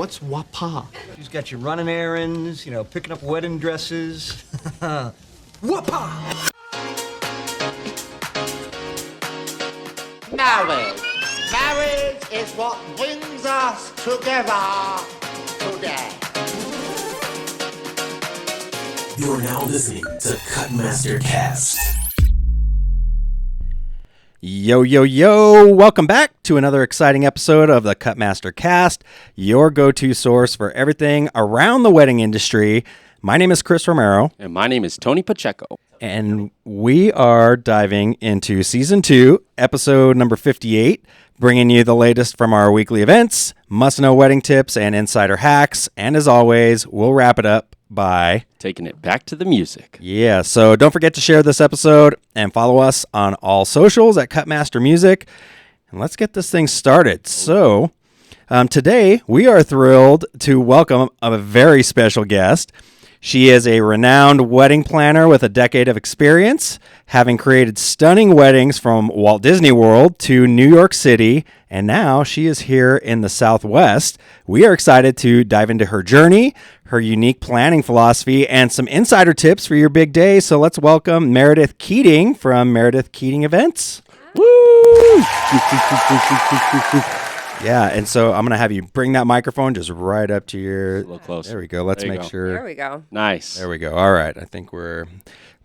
What's wapa? She's got you running errands, picking up wedding dresses. Wapa! Marriage. Marriage is what brings us together today. You're now listening to Cutmaster Cast. Yo, yo, yo! Welcome back to another exciting episode of the Cutmaster Cast, your go-to source for everything around the wedding industry. My name is Chris Romero. And my name is Tony Pacheco. And we are diving into Season 2, Episode number 58, bringing you the latest from our weekly events, must-know wedding tips, and insider hacks. And as always, we'll wrap it up by taking it back to the music. Yeah, so don't forget to share this episode and follow us on all socials at Cutmaster Music. And let's get this thing started. So today we are thrilled to welcome a very special guest. She is a renowned wedding planner with a decade of experience, having created stunning weddings from Walt Disney World to New York City, and now she is here in the Southwest. We are excited to dive into her journey, her unique planning philosophy, and some insider tips for your big day. So let's welcome Meredith Keating from Meredith Keating Events. Woo! Yeah, and so I'm going to have you bring that microphone just right up to your... A little close. There we go. Let's make sure. There we go. Nice. There we go. All right. I think we're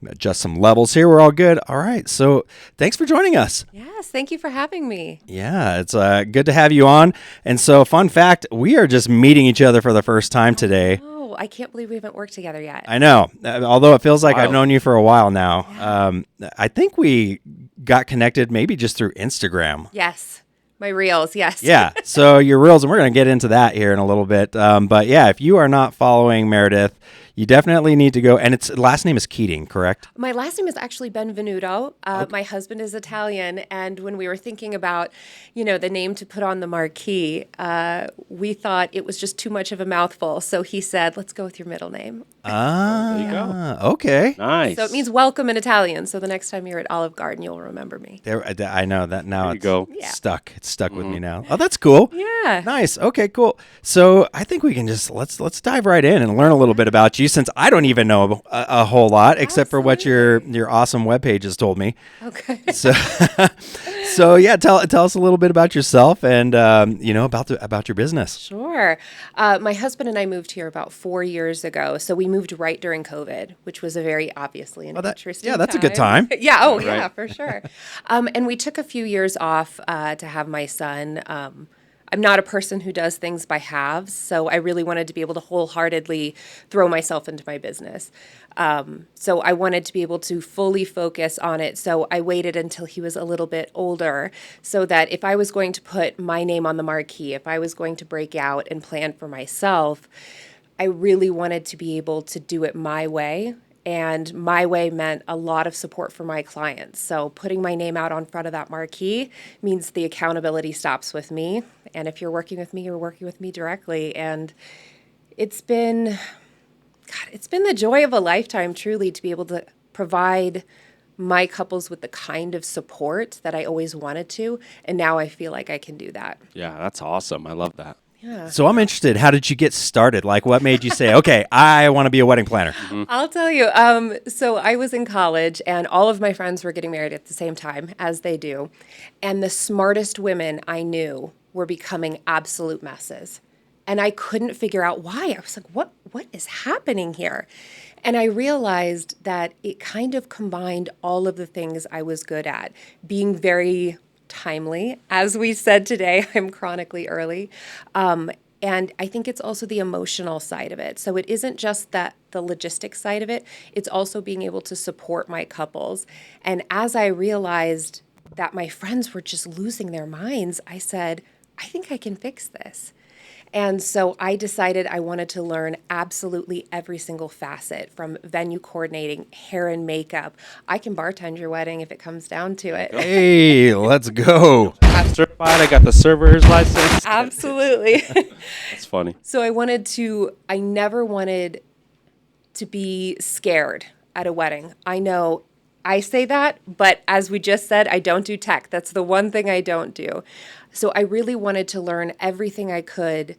adjust some levels here. We're all good. All right. So thanks for joining us. Yes, thank you for having me. Yeah, it's good to have you on. And so fun fact, we are just meeting each other for the first time today. Oh, I can't believe we haven't worked together yet. I know. Although it feels like Wow. I've known you for a while now. Yeah. I think we got connected maybe just through Instagram. Yes. My reels, yes. Yeah, so your reels, and we're going to get into that here in a little bit. But yeah, if you are not following Meredith, you definitely need to go. And its last name is Keating, correct? My last name is actually Benvenuto. My husband is Italian, and when we were thinking about, the name to put on the marquee, we thought it was just too much of a mouthful. So he said, "Let's go with your middle name." Ah, There you go. Okay. Nice. So it means welcome in Italian. So the next time you're at Olive Garden, you'll remember me. There, I know that now. There you It's go. Yeah. stuck. It's stuck with me now. Oh, that's cool. Yeah. Nice. Okay, cool. So I think we can just let's dive right in and learn a little bit about you, since I don't even know a whole lot except for what your awesome webpage has told me. Okay. So, so yeah, tell us a little bit about yourself and about your business. Sure. My husband and I moved here about 4 years ago. So we moved right during COVID, which was a very obviously an interesting that's a good time. Yeah. Oh, Right. yeah, for sure. And we took a few years off to have my son. I'm not a person who does things by halves, so I really wanted to be able to wholeheartedly throw myself into my business. So I wanted to be able to fully focus on it. So I waited until he was a little bit older so that if I was going to put my name on the marquee, if I was going to break out and plan for myself, I really wanted to be able to do it my way. And my way meant a lot of support for my clients. So putting my name out on front of that marquee means the accountability stops with me. And if you're working with me, you're working with me directly. And it's been the joy of a lifetime, truly, to be able to provide my couples with the kind of support that I always wanted to. And now I feel like I can do that. Yeah, that's awesome. I love that. Yeah. So I'm interested. How did you get started? Like, what made you say, "Okay, I want to be a wedding planner"? I'll tell you. So I was in college, and all of my friends were getting married at the same time, as they do. And the smartest women I knew were becoming absolute messes. And I couldn't figure out why. I was like, what is happening here? And I realized that it kind of combined all of the things I was good at, being very timely. As we said today, I'm chronically early. And I think it's also the emotional side of it. So it isn't just the logistics side of it. It's also being able to support my couples. And as I realized that my friends were just losing their minds, I said, I think I can fix this. And so I decided I wanted to learn absolutely every single facet, from venue coordinating, hair and makeup. I can bartend your wedding if it comes down to it. Hey, let's go. I'm certified. I got the server's license. Absolutely. That's funny. So I never wanted to be scared at a wedding. I know I say that, but as we just said, I don't do tech. That's the one thing I don't do. So I really wanted to learn everything I could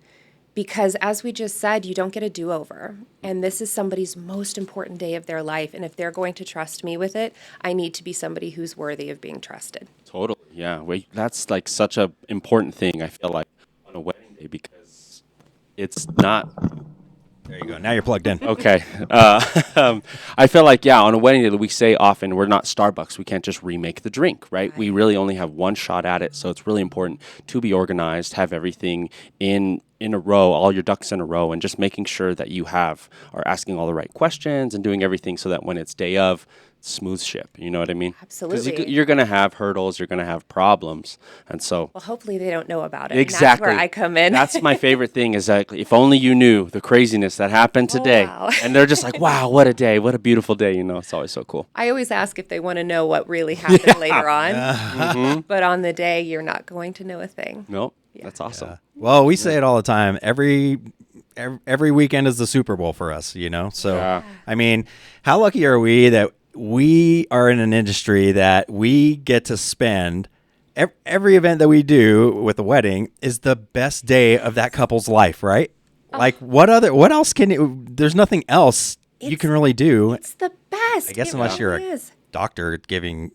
Because as we just said, you don't get a do-over. And this is somebody's most important day of their life. And if they're going to trust me with it, I need to be somebody who's worthy of being trusted. Totally. Yeah. Wait, that's like such a important thing, I feel like, on a wedding day, because it's not. There you go. Now you're plugged in. Okay. I feel like, yeah, on a wedding day, we say often we're not Starbucks. We can't just remake the drink, right? We really only have one shot at it. So it's really important to be organized, have everything in a row, all your ducks in a row, and just making sure that you are asking all the right questions and doing everything so that when it's day of, smooth ship. You know what I mean? Absolutely. Because you're going to have hurdles, you're going to have problems. And so. Well, hopefully they don't know about it. Exactly. And that's where I come in. That's my favorite thing is that if only you knew the craziness that happened today. wow. And they're just like, wow, what a day. What a beautiful day. You know, it's always so cool. I always ask if they want to know what really happened later on. But on the day, you're not going to know a thing. Nope. That's awesome. Well, we say it all the time. Every weekend is the Super Bowl for us, you know? So, Yeah. I mean, how lucky are we that we are in an industry that we get to spend every event that we do with a wedding is the best day of that couple's life, right? Like what else there's nothing else you can really do. It's the best. I guess It unless you're really a is. doctor giving,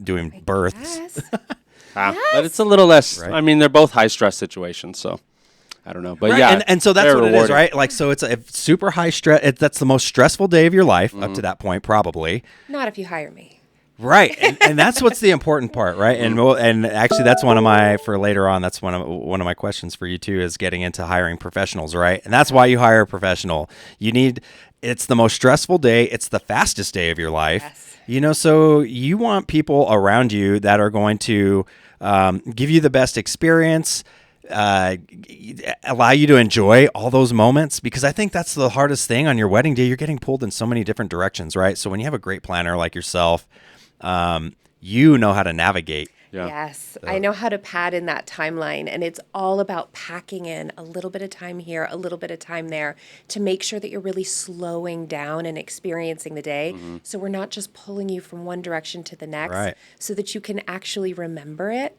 doing births. Yes. But it's a little less. Right. I mean, they're both high stress situations. So I don't know. But Right, yeah. and so that's very what it is, rewarding. right? Like, so it's a super high stress. That's the most stressful day of your life up to that point, probably. Not if you hire me. Right, and that's what's the important part, right? And actually, that's one of my for later on. That's one of my questions for you too is getting into hiring professionals, right? And that's why you hire a professional. It's the most stressful day. It's the fastest day of your life. Yes. So you want people around you that are going to give you the best experience. Allow you to enjoy all those moments, because I think that's the hardest thing on your wedding day. You're getting pulled in so many different directions, right? So when you have a great planner like yourself, you know how to navigate. Yeah. Yes. I know how to pad in that timeline, and it's all about packing in a little bit of time here, a little bit of time there to make sure that you're really slowing down and experiencing the day. So we're not just pulling you from one direction to the next, Right. so that you can actually remember it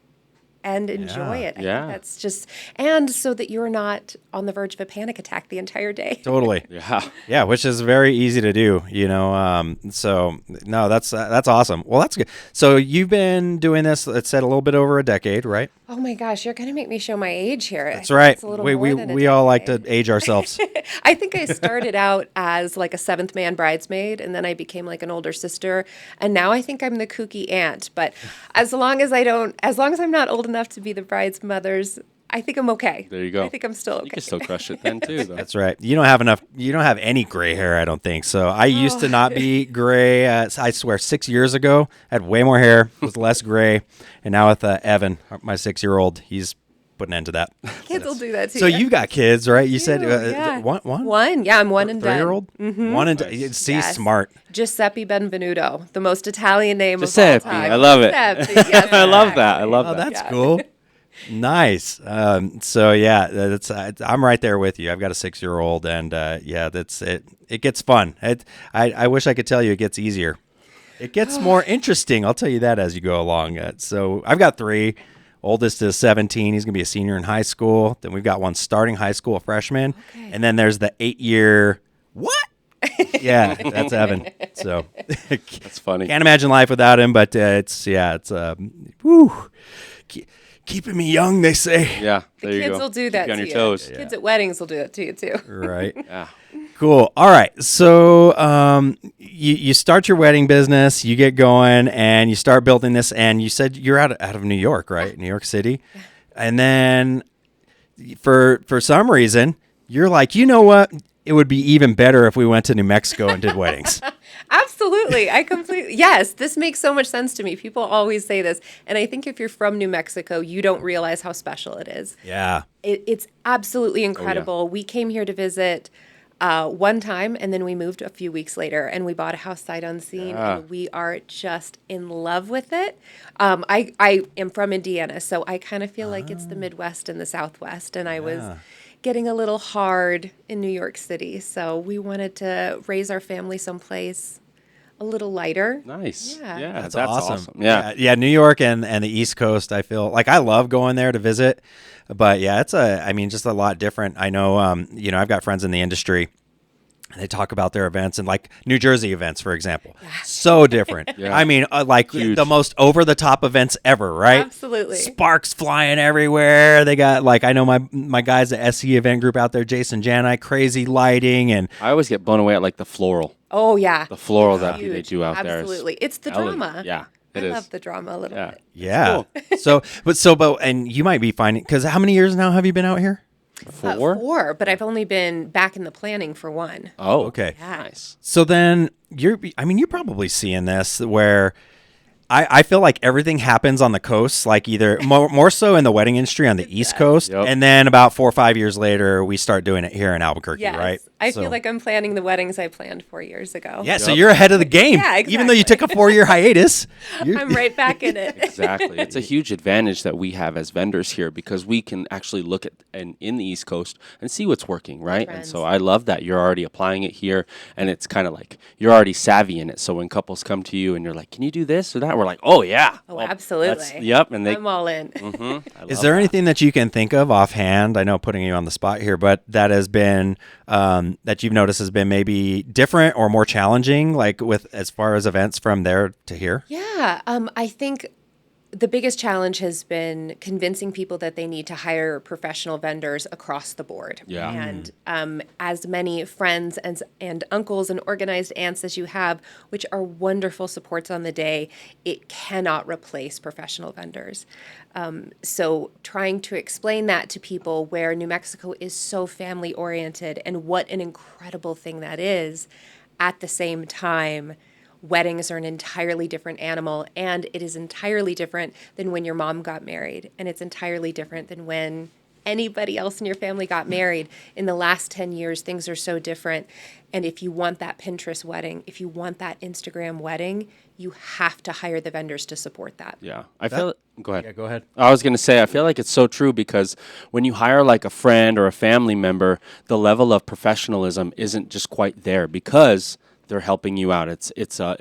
and enjoy it. I Yeah. think that's just, and so that you're not on the verge of a panic attack the entire day. Totally. Yeah. Yeah, which is very easy to do, So no, that's awesome. Well, that's good. So you've been doing this, it said a little bit over a decade, right? Oh my gosh, you're going to make me show my age here. That's right. It's a little We more than a we all like decade. to age ourselves. I think I started out as like a seventh man bridesmaid, and then I became like an older sister, and now I think I'm the kooky aunt. But as long as I'm not old enough to be the bride's mothers, I think I'm okay. There you go. I think I'm still okay. You can still crush it then too, though. That's right. You don't have any gray hair, I don't think. So I used to not be gray. I swear 6 years ago, I had way more hair, was less gray. And now with Evan, my 6-year-old, he's putting an end to that. Kids will do that too. So you got kids, right? You said yeah. one? One, yeah, I'm one and done. 3-year-old? One and done. See, Yes. smart. Giuseppe Benvenuto, the most Italian name Giuseppe, of all time. I love it. Giuseppe, yes, I love that. I exactly. love Oh, that. that's cool. Nice. So yeah, that's I'm right there with you. I've got a 6-year-old, and that's it. It gets fun. I wish I could tell you it gets easier. It gets more interesting. I'll tell you that as you go along. So I've got 3. Oldest is 17. He's gonna be a senior in high school. Then we've got one starting high school, a freshman, and then there's the 8-year. What? Yeah, that's Evan. So That's funny. can't imagine life without him. But woo. Keeping me young, they say. Yeah. The There you kids go. will do Keep that you on to your you. toes. Kids at weddings will do it to you too. Right. Yeah. Cool. All right. So you start your wedding business, you get going, and you start building this. And you said you're out of New York, right? New York City. Yeah. And then for some reason, you're like, you know what? It would be even better if we went to New Mexico and did weddings. Absolutely. Yes, this makes so much sense to me. People always say this. And I think if you're from New Mexico, you don't realize how special it is. Yeah. It's absolutely incredible. We came here to visit one time, and then we moved a few weeks later, and we bought a house sight unseen, and we are just in love with it. I am from Indiana, so I kind of feel like it's the Midwest and the Southwest, and I was getting a little hard in New York City, so we wanted to raise our family someplace a little lighter. Nice. Yeah. Yeah, That's that's awesome. Yeah. Yeah. New York and the East Coast, I feel like I love going there to visit. But yeah, just a lot different. I know, I've got friends in the industry. And they talk about their events and like New Jersey events, for example. So different. Yeah. I mean, like Huge. the most over the top events ever, right? Absolutely. Sparks flying everywhere. They got like, I know my guys at SE event group out there, Jason Janai, crazy lighting. And I always get blown away at like the floral. Oh, yeah. The floral It's that they huge. do out there. Absolutely. It's the elegant. drama. Yeah, I it is. love the drama a little Yeah. bit. yeah. And you might be finding, because how many years now have you been out here? 4? 4, but I've only been back in the planning for 1. Oh, Okay. Yeah. Nice. So then you're probably seeing this where I feel like everything happens on the coast, like either more so in the wedding industry on the East Coast. Yep. And then about 4 or 5 years later, we start doing it here in Albuquerque, Yes. right? I So- feel like I'm planning the weddings I planned 4 years ago. Yeah, so you're ahead of the game. Yeah, Even though you took exactly. a 4-year hiatus. I'm right back in it. Exactly. It's a huge advantage that we have as vendors here because we can actually look at in the East Coast and see what's working, right? And so Trends. I love that you're already applying it here, and it's kind of like you're already savvy in it. So when couples come to you and you're like, "Can you do this or that?" We're like, "Oh yeah, Oh, Well, absolutely. Yep." And they. I'm all in. I Is love there that. anything that you can think of offhand? I know putting you on the spot here, but that has been that you've noticed has been maybe different or more challenging, like with as far as events from there to here? Yeah, I think the biggest challenge has been convincing people that they need to hire professional vendors across the board. Yeah. And as many friends and uncles and organized aunts as you have, which are wonderful supports on the day, it cannot replace professional vendors. So trying to explain that to people where New Mexico is so family oriented and what an incredible thing that is, at the same time, weddings are an entirely different animal, and it is entirely different than when your mom got married, and it's entirely different than when anybody else in your family got married. In the last 10 years, things are so different. And if you want that Pinterest wedding, if you want that Instagram wedding, you have to hire the vendors to support that. Yeah, I feel. Go ahead. Yeah, go ahead. I was going to say, I feel like it's so true because when you hire like a friend or a family member, the level of professionalism isn't just quite there because they're helping you out. It's a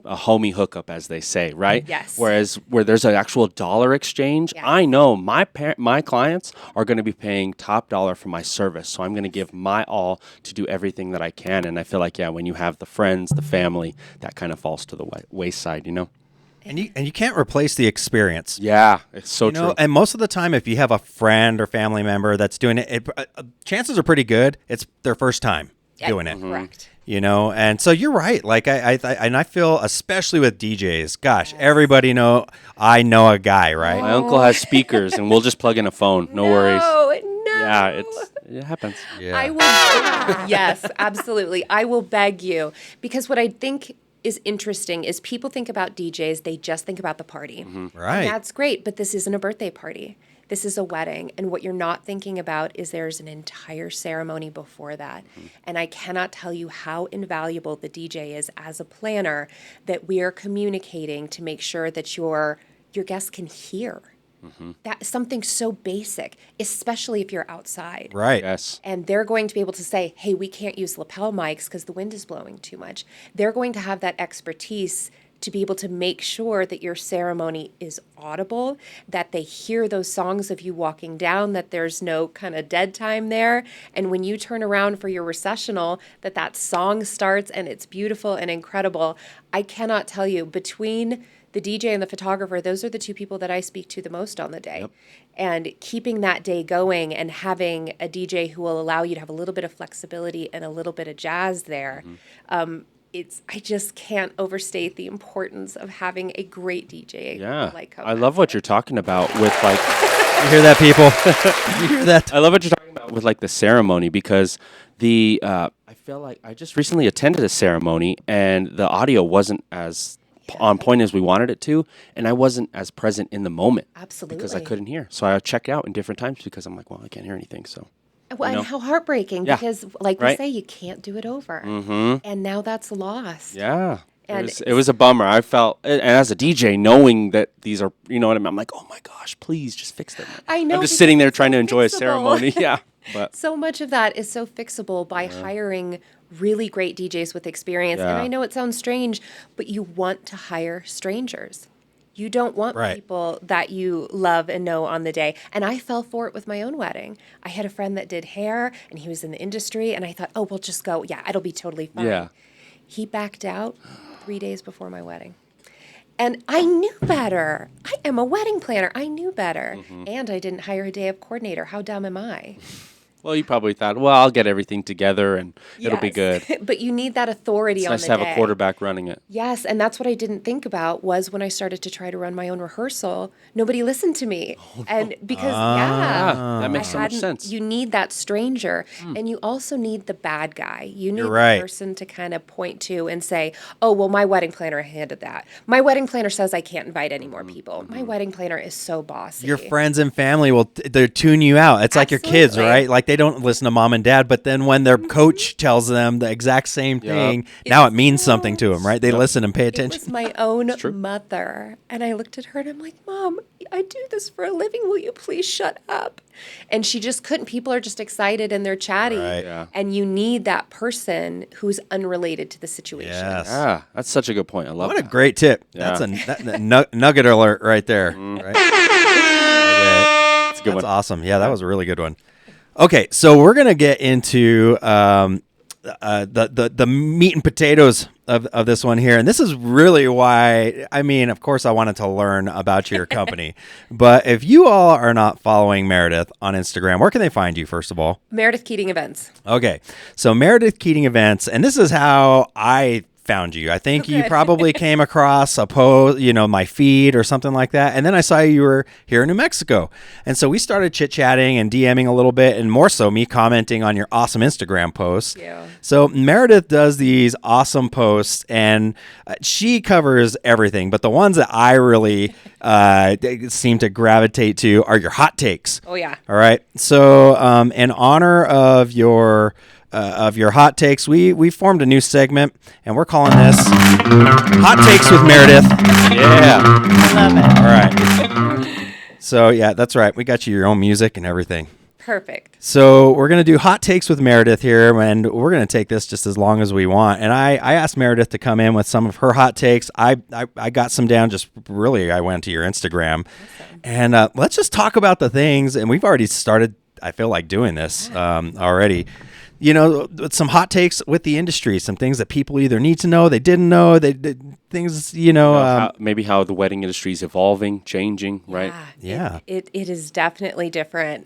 homie hookup, as they say, right? Yes. Whereas where there's an actual dollar exchange, Yes. I know my clients are going to be paying top dollar for my service, so I'm going to give my all to do everything that I can. And I feel like when you have the friends, the family, that kind of falls to the wayside, you know. And you can't replace the experience. Yeah, it's so You know, true. and most of the time, if you have a friend or family member that's doing it, chances are pretty good it's their first time doing it. Correct. You know, and so you're right. Like I feel, especially with DJs, gosh, everybody I know a guy, right? My uncle has speakers, and we'll just plug in a phone. No worries. No. Yeah, it happens. Yeah. I will. Yes, absolutely. I will beg you, because what I think is interesting is people think about DJs, they just think about the party. Right. And that's great, but this isn't a birthday party. This is a wedding. And what you're not thinking about is there's an entire ceremony before that. And I cannot tell you how invaluable the DJ is as a planner, that we are communicating to make sure that your guests can hear. That's something so basic, especially if you're outside. Right. Yes. And they're going to be able to say, hey, we can't use lapel mics because the wind is blowing too much. They're going to have that expertise to be able to make sure that your ceremony is audible, that they hear those songs of you walking down, that there's no kind of dead time there. And when you turn around for your recessional, that song starts and it's beautiful and incredible. I cannot tell you, between the DJ and the photographer, those are the two people that I speak to the most on the day. Yep. And keeping that day going and having a DJ who will allow you to have a little bit of flexibility and a little bit of jazz there, I just can't overstate the importance of having a great DJ. Yeah. Like I love what you're talking about with like You hear that, people? You hear that? I love what you're talking about with like the ceremony because I feel like I just recently attended a ceremony and the audio wasn't as on point as we wanted it to, and I wasn't as present in the moment. Absolutely. Because I couldn't hear. So I checked out in different times because I'm like, well, I can't hear anything. So Well, and how heartbreaking, Yeah. because like Right. we say, you can't do it over. And now that's lost. yeah. And it was a bummer. I felt, and as a DJ, knowing that these are, you know what I mean? I'm like, oh my gosh, please just fix them. I know, I'm just because sitting there it's trying to so enjoy a fixable. ceremony. Yeah. But So much of that is so fixable by hiring really great DJs with experience. And Yeah. I know it sounds strange, but you want to hire strangers. You don't want Right. people that you love and know on the day. And I fell for it with my own wedding. I had a friend that did hair and he was in the industry and I thought, oh, we'll just go. Yeah, it'll be totally fine. Yeah. He backed out 3 days before my wedding. And I knew better. I am a wedding planner. I knew better. And I didn't hire a day of coordinator. How dumb am I? Well, you probably thought, well, I'll get everything together and it'll be good. Yes. But you need that authority It's on nice the to have day. a quarterback running it. Yes, and that's what I didn't think about was when I started to try to run my own rehearsal, nobody listened to me. And because That makes I so much hadn't- sense. You need that stranger, and you also need the bad guy. You need You're right. the person to kind of point to and say, "Oh, well, my wedding planner handed that. My wedding planner says I can't invite any more people. My wedding planner is so bossy." Your friends and family will they tune you out. It's like your kids, Absolutely. right? Like they don't listen to mom and dad, but then when their coach tells them the exact same thing, now it means something to them, right? They listen and pay It attention. was my own mother. And I looked at her and I'm like, Mom, I do this for a living. Will you please shut up? And she just couldn't. People are just excited and they're chatty. Right. Yeah. And you need that person who's unrelated to the situation. Yes. Ah, that's such a good point. I love What a that. great tip. Yeah. That's a nugget alert right there. Right? Okay. That's a good That's one. awesome. Yeah, that was a really good one. Okay, so we're gonna get into the meat and potatoes of this one here, and this is really why. I mean, of course, I wanted to learn about your company, but if you all are not following Meredith on Instagram, where can they find you? First of all, Meredith Keating Events. okay, so Meredith Keating Events, and this is how I found you. I think you probably came across a post, my feed or something like that. And then I saw you were here in New Mexico. And so we started chit-chatting and DMing a little bit, and more so me commenting on your awesome Instagram posts. Yeah. So Meredith does these awesome posts, and she covers everything. But the ones that I really seem to gravitate to are your hot takes. Oh, yeah. All right. So in honor of your hot takes, we formed a new segment, and we're calling this Hot Takes with Meredith. Yeah. All right. So, yeah, that's right. We got you your own music and everything. Perfect. So we're going to do Hot Takes with Meredith here, and we're going to take this just as long as we want. And I asked Meredith to come in with some of her hot takes. I got some down I went to your Instagram. Awesome. And let's just talk about the things, and we've already started, I feel like, doing this already. Some hot takes with the industry, some things that people either need to know, they didn't know, things, maybe how the wedding industry is evolving, changing, right? Yeah. It is definitely different.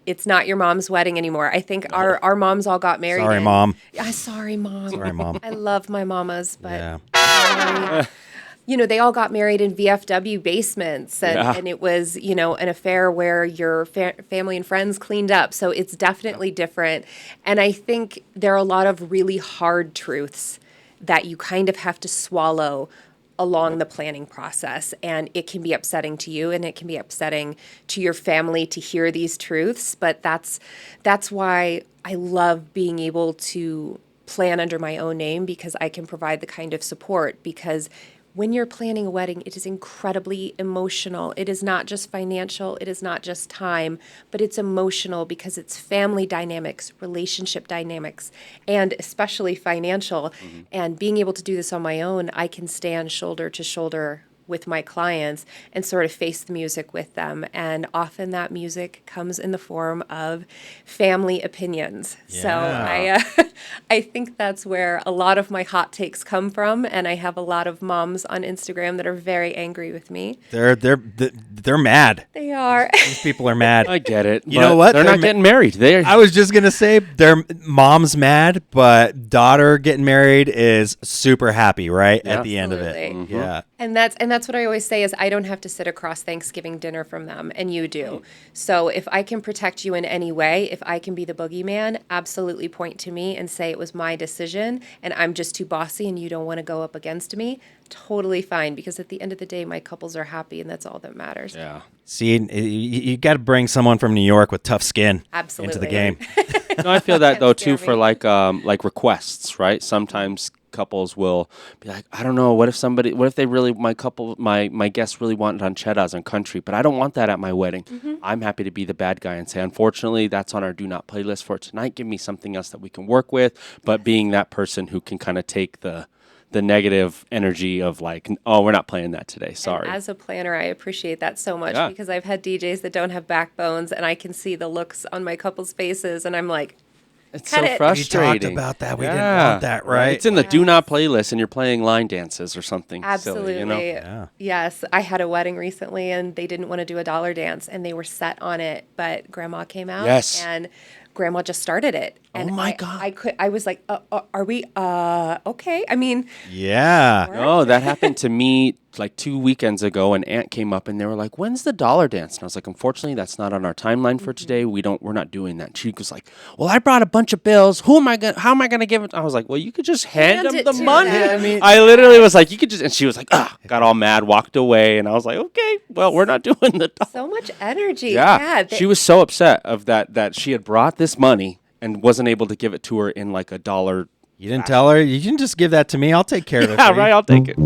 It's not your mom's wedding anymore. I think our moms all got married. Sorry, Mom. Sorry, Mom. Sorry, Mom. I love my mamas, but Yeah. they all got married in VFW basements, and it was, an affair where your family and friends cleaned up. So it's definitely different. And I think there are a lot of really hard truths that you kind of have to swallow along the planning process. And it can be upsetting to you, and it can be upsetting to your family to hear these truths. But that's why I love being able to plan under my own name, because I can provide the kind of support. Because when you're planning a wedding, it is incredibly emotional. It is not just financial, it is not just time, but it's emotional because it's family dynamics, relationship dynamics, and especially financial. Mm-hmm. And being able to do this on my own, I can stand shoulder to shoulder with my clients and sort of face the music with them. And often that music comes in the form of family opinions. Yeah. So I think that's where a lot of my hot takes come from. And I have a lot of moms on Instagram that are very angry with me. They're mad. They are. These people are mad. I get it. You know what? They're not getting married. I was just going to say their mom's mad, but daughter getting married is super happy, right? At the end of it. Absolutely. Mm-hmm. Yeah. And that's what I always say is I don't have to sit across Thanksgiving dinner from them, and you do. So if I can protect you in any way, if I can be the boogeyman, absolutely point to me and say it was my decision and I'm just too bossy and you don't want to go up against me. Totally fine, because at the end of the day, my couples are happy and that's all that matters. Yeah. See, you got to bring someone from New York with tough skin Absolutely. into the game. No, I feel that though too Can't scare for like requests, right? Sometimes couples will be like, I don't know, what if they really, my guests really want rancheras and country, but I don't want that at my wedding. I'm happy to be the bad guy and say, unfortunately, that's on our do not playlist for tonight. Give me something else that we can work with. But being that person who can kind of take the negative energy of like, oh, we're not playing that today. Sorry. And as a planner, I appreciate that so much Yeah. because I've had DJs that don't have backbones, and I can see the looks on my couple's faces, and I'm like, It's cut so it. We frustrating. talked about that. We didn't want that, right? It's in the do not playlist and you're playing line dances or something Absolutely. silly, you know? Yeah. Yes. I had a wedding recently and they didn't want to do a dollar dance and they were set on it, but grandma came out Yes. and grandma just started it. And my God. I was like, are we, okay. I mean, Yeah. No, that happened to me like 2 weekends ago. An aunt came up and they were like, "When's the dollar dance?" And I was like, "Unfortunately, that's not on our timeline for today. We're not doing that." And she was like, "Well, I brought a bunch of bills. How am I gonna give it?" I was like, "Well, you could just hand them it the to money." them. I literally was like, "You could just," and she was like, got all mad, walked away, and I was like, "Okay, well, we're not doing the dollar." so much energy. Yeah, she was so upset of that she had brought this money and wasn't able to give it to her in like a dollar. You didn't tell her? You can just give that to me. I'll take care of it. Yeah, for you. right. I'll take it.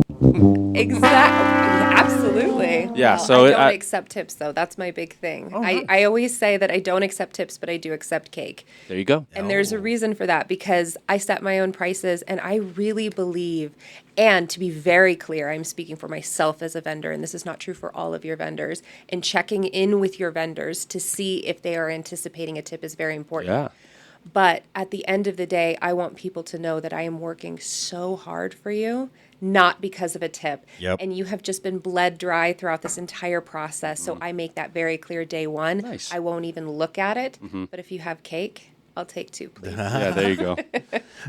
Exactly. Absolutely. Yeah, Well, so I don't I- accept tips though. That's my big thing. I always say that I don't accept tips, but I do accept cake. There you go. And there's a reason for that because I set my own prices and I really believe, and to be very clear, I'm speaking for myself as a vendor, and this is not true for all of your vendors, and checking in with your vendors to see if they are anticipating a tip is very important. Yeah. But at the end of the day, I want people to know that I am working so hard for you, not because of a tip. Yep. And you have just been bled dry throughout this entire process. So I make that very clear day one. Nice. I won't even look at it. But if you have cake, I'll take 2, please. Yeah, there you go.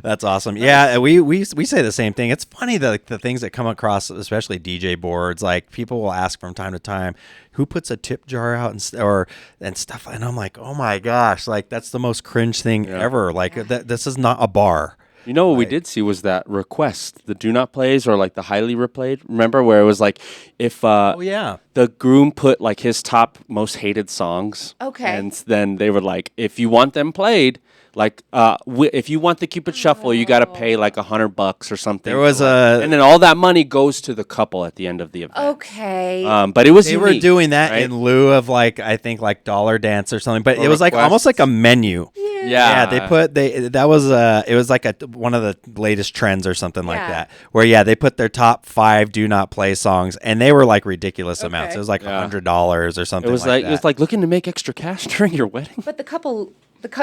That's awesome. Yeah, we say the same thing. It's funny the things that come across, especially DJ boards. Like people will ask from time to time, who puts a tip jar out and stuff, and I'm like, oh my gosh, like that's the most cringe thing ever. Like this is not a bar. You know what we did see was that request, the do not plays or like the highly replayed. Remember where it was like if Oh yeah. the groom put like his top most hated songs. Okay. And then they were like, if you want them played, like if you want the Cupid Shuffle, you got to pay like $100 or something. There was and then all that money goes to the couple at the end of the event. Okay. But it was They were unique, doing that right? in lieu of like I think like dollar dance or something, but Or it was like requests. almost like a menu. Yeah. It was like one of the latest trends or something like Yeah. that. Where they put their top 5 do not play songs, and they were like ridiculous amounts. It was like $100 or something. It was like it was that. like looking to make extra cash during your wedding. But the couple,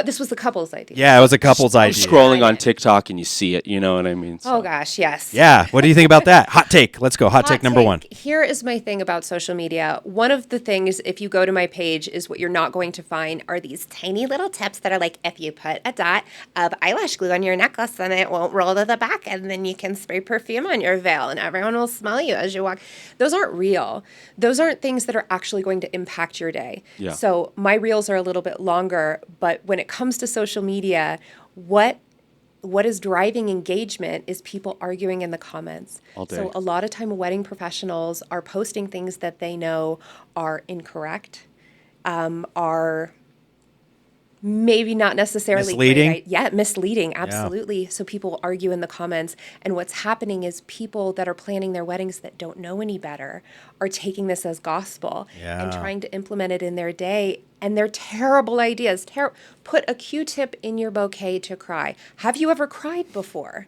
this was the couple's idea. Yeah, it was a couple's idea. Scrolling on TikTok and you see it, you know what I mean? Oh gosh, yes. Yeah, what do you think about that? Hot take. Let's go. Hot take number take. 1. Here is my thing about social media. One of the things, if you go to my page, is what you're not going to find are these tiny little tips that are like, if you put a dot of eyelash glue on your necklace, then it won't roll to the back, and then you can spray perfume on your veil, and everyone will smell you as you walk. Those aren't real. Those aren't things that are actually going to impact your day. Yeah. So my reels are a little bit longer, but when it comes to social media, what is driving engagement is people arguing in the comments. All day. So a lot of time wedding professionals are posting things that they know are incorrect, are maybe not necessarily Misleading? misleading, absolutely. So people argue in the comments, and what's happening is people that are planning their weddings that don't know any better are taking this as gospel and Yeah. trying to implement it in their day, and they're terrible ideas. Put a Q-tip in your bouquet to cry. Have you ever cried before?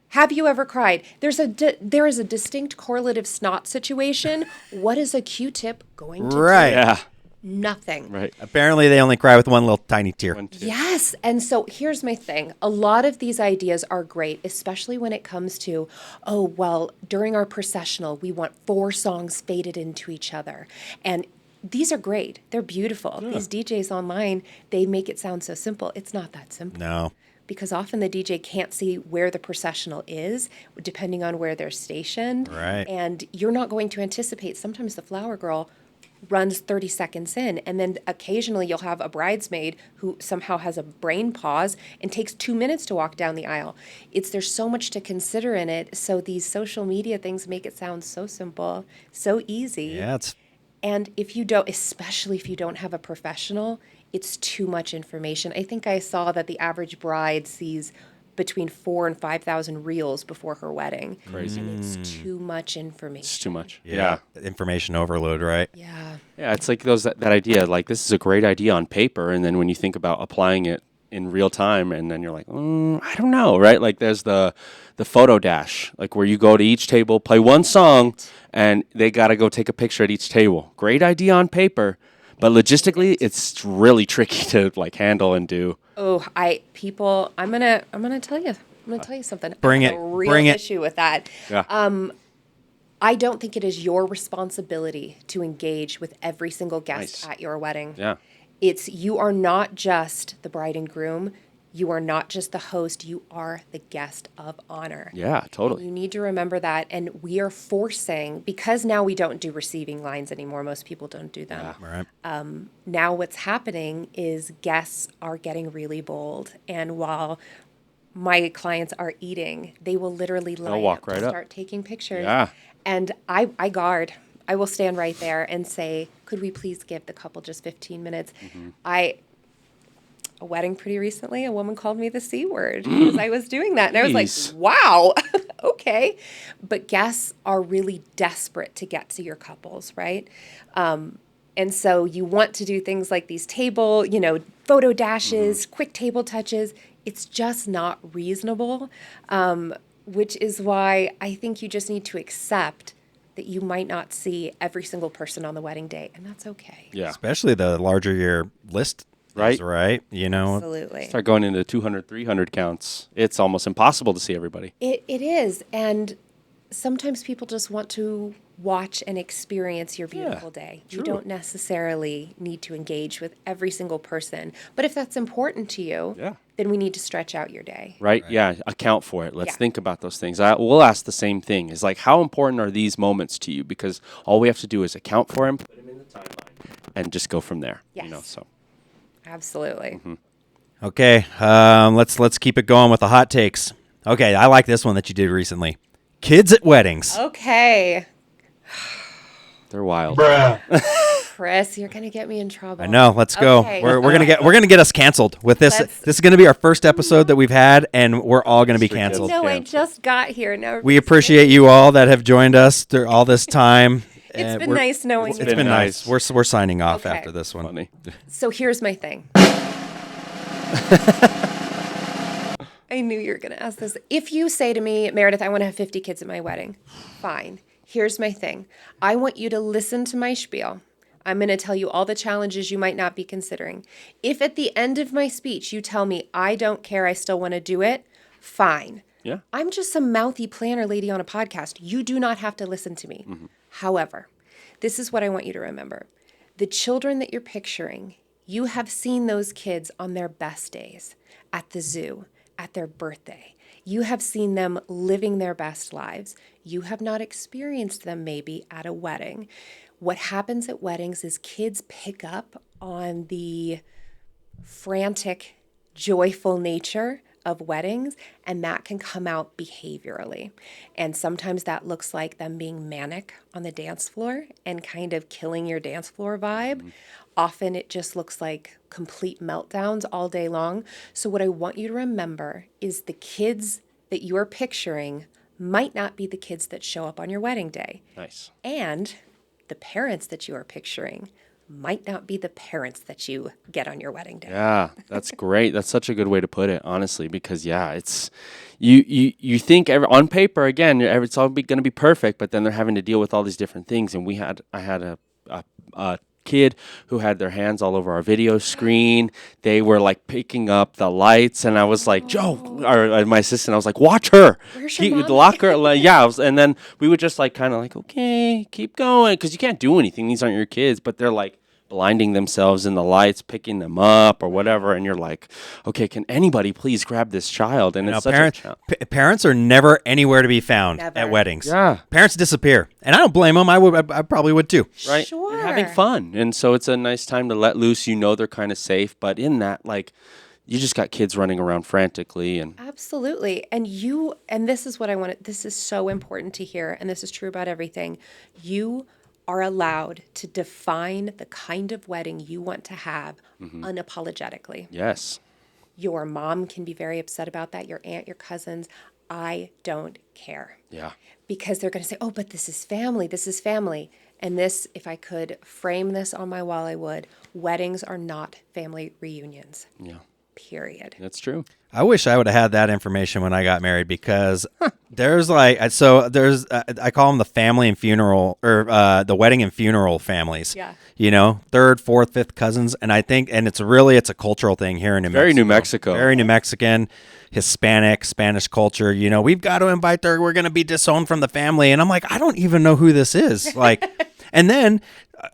Have you ever cried? There is a distinct correlative snot situation. What is a Q-tip going to Right. do? Yeah. Nothing. Right. Apparently, they only cry with one little tiny tear. Yes. And so here's my thing. A lot of these ideas are great, especially when it comes to, oh, well, during our processional, we want 4 songs faded into each other. And these are great. They're beautiful. These DJs online, they make it sound so simple. It's not that simple. No. Because often the DJ can't see where the processional is, depending on where they're stationed. Right. And you're not going to anticipate. Sometimes the flower girl runs 30 seconds in, and then occasionally you'll have a bridesmaid who somehow has a brain pause and takes 2 minutes to walk down the aisle. There's so much to consider in it. So these social media things make it sound so simple, so easy. Yeah, it's And if you don't, especially if you don't have a professional, it's too much information. I think I saw that the average bride sees between 4,000 and 5,000 reels before her wedding. Crazy. And it's too much information. It's too much. Yeah. Information overload, right? Yeah. Yeah, it's like that idea, like this is a great idea on paper, and then when you think about applying it in real time, and then you're like, I don't know, right? Like there's the photo dash, like where you go to each table, play one song, and they got to go take a picture at each table. Great idea on paper, but logistically, it's really tricky to like handle and do. Oh, I'm gonna tell you. I'm gonna tell you something. Bring I have it. a real Bring it. issue with that. Yeah. I don't think it is your responsibility to engage with every single guest Nice. at your wedding. Yeah. You are not just the bride and groom. You are not just the host. You are the guest of honor. Yeah, And totally. you need to remember that. And we are forcing, because now we don't do receiving lines anymore. Most people don't do them. Right. Now what's happening is guests are getting really bold. And while my clients are eating, they will literally line walk up right to up. start taking pictures. Yeah. And I guard. I will stand right there and say, could we please give the couple just 15 minutes? A wedding pretty recently, a woman called me the C word because I was doing that. And I was Jeez. like, wow, okay. But guests are really desperate to get to your couples, right? And so you want to do things like these photo dashes, quick table touches. It's just not reasonable, which is why I think you just need to accept that you might not see every single person on the wedding day, and that's okay. Yeah. Especially the larger your list Right. is, right? You know, Absolutely. Start going into 200, 300 counts. It's almost impossible to see everybody. It is, and sometimes people just want to watch and experience your beautiful day. You true. don't necessarily need to engage with every single person, but if that's important to you, Yeah. then we need to stretch out your day. Right? Yeah. Account for it. Let's Yeah. think about those things. We'll ask the same thing. Is like, how important are these moments to you? Because all we have to do is account for them, put them in the timeline, and just go from there. Yes. So. Absolutely. Okay, let's keep it going with the hot takes. Okay, I like this one that you did recently. Kids at weddings. Okay, They're wild. Chris, you're gonna get me in trouble. I know. Let's go. Okay. We're gonna get us canceled with this. Let's- This is gonna be our first episode that we've had, and we're all gonna be Strict canceled. kids. No, I Canceled. just got here. Now We appreciate you all that have joined us through all this time. It's been nice knowing it's you. It's been nice. nice. We're signing off Okay. after this one. Funny. So here's my thing. I knew you were going to ask this. If you say to me, Meredith, I want to have 50 kids at my wedding, fine. Here's my thing. I want you to listen to my spiel. I'm going to tell you all the challenges you might not be considering. If at the end of my speech you tell me, I don't care, I still want to do it, fine. Yeah. I'm just some mouthy planner lady on a podcast. You do not have to listen to me. However, this is what I want you to remember. The children that you're picturing, you have seen those kids on their best days, at the zoo, at their birthday. You have seen them living their best lives. You have not experienced them maybe at a wedding. What happens at weddings is kids pick up on the frantic, joyful nature of weddings, and that can come out behaviorally. And sometimes that looks like them being manic on the dance floor and kind of killing your dance floor vibe. Often it just looks like complete meltdowns all day long. So what I want you to remember is the kids that you're picturing might not be the kids that show up on your wedding day. Nice. And the parents that you are picturing might not be the parents that you get on your wedding day. Yeah, that's great. That's such a good way to put it, honestly, because yeah, it's you think on paper again, it's all going to be perfect, but then they're having to deal with all these different things. And I had a kid who had their hands all over our video screen. They were like picking up the lights, and I was like, Joe, or my assistant, I was like, watch her. Where's your mom? Lock her. Yeah, and then we would just like kind of like, okay, keep going, because you can't do anything. These aren't your kids, but they're like blinding themselves in the lights, picking them up or whatever, and you're like, okay, can anybody please grab this child? And You know, it's such parents, a challenge. parents are never anywhere to be found Never. at weddings. Yeah. Parents disappear, and I don't blame them. I probably would too. Right? Sure. And having fun. And so it's a nice time to let loose. You know they're kind of safe, but in that, like, you just got kids running around frantically. And Absolutely. And this is what I wanted. This is so important to hear, and this is true about everything. You are allowed to define the kind of wedding you want to have unapologetically. yes, Your mom can be very upset about that, your aunt, your cousins. I don't care. Yeah. Because they're going to say, oh, but this is family. This is family. And this, if I could frame this on my wall, I would. Weddings are not family reunions. Yeah. Period. That's true. I wish I would have had that information when I got married, because there's I call them the family and funeral, or the wedding and funeral families. Yeah. You know, third, fourth, fifth cousins. And I think, and it's a cultural thing here in New Mexico. Very New Mexico. Very New Mexican, Hispanic, Spanish culture. You know, we've got to invite we're going to be disowned from the family. And I'm like, I don't even know who this is. Like, and then,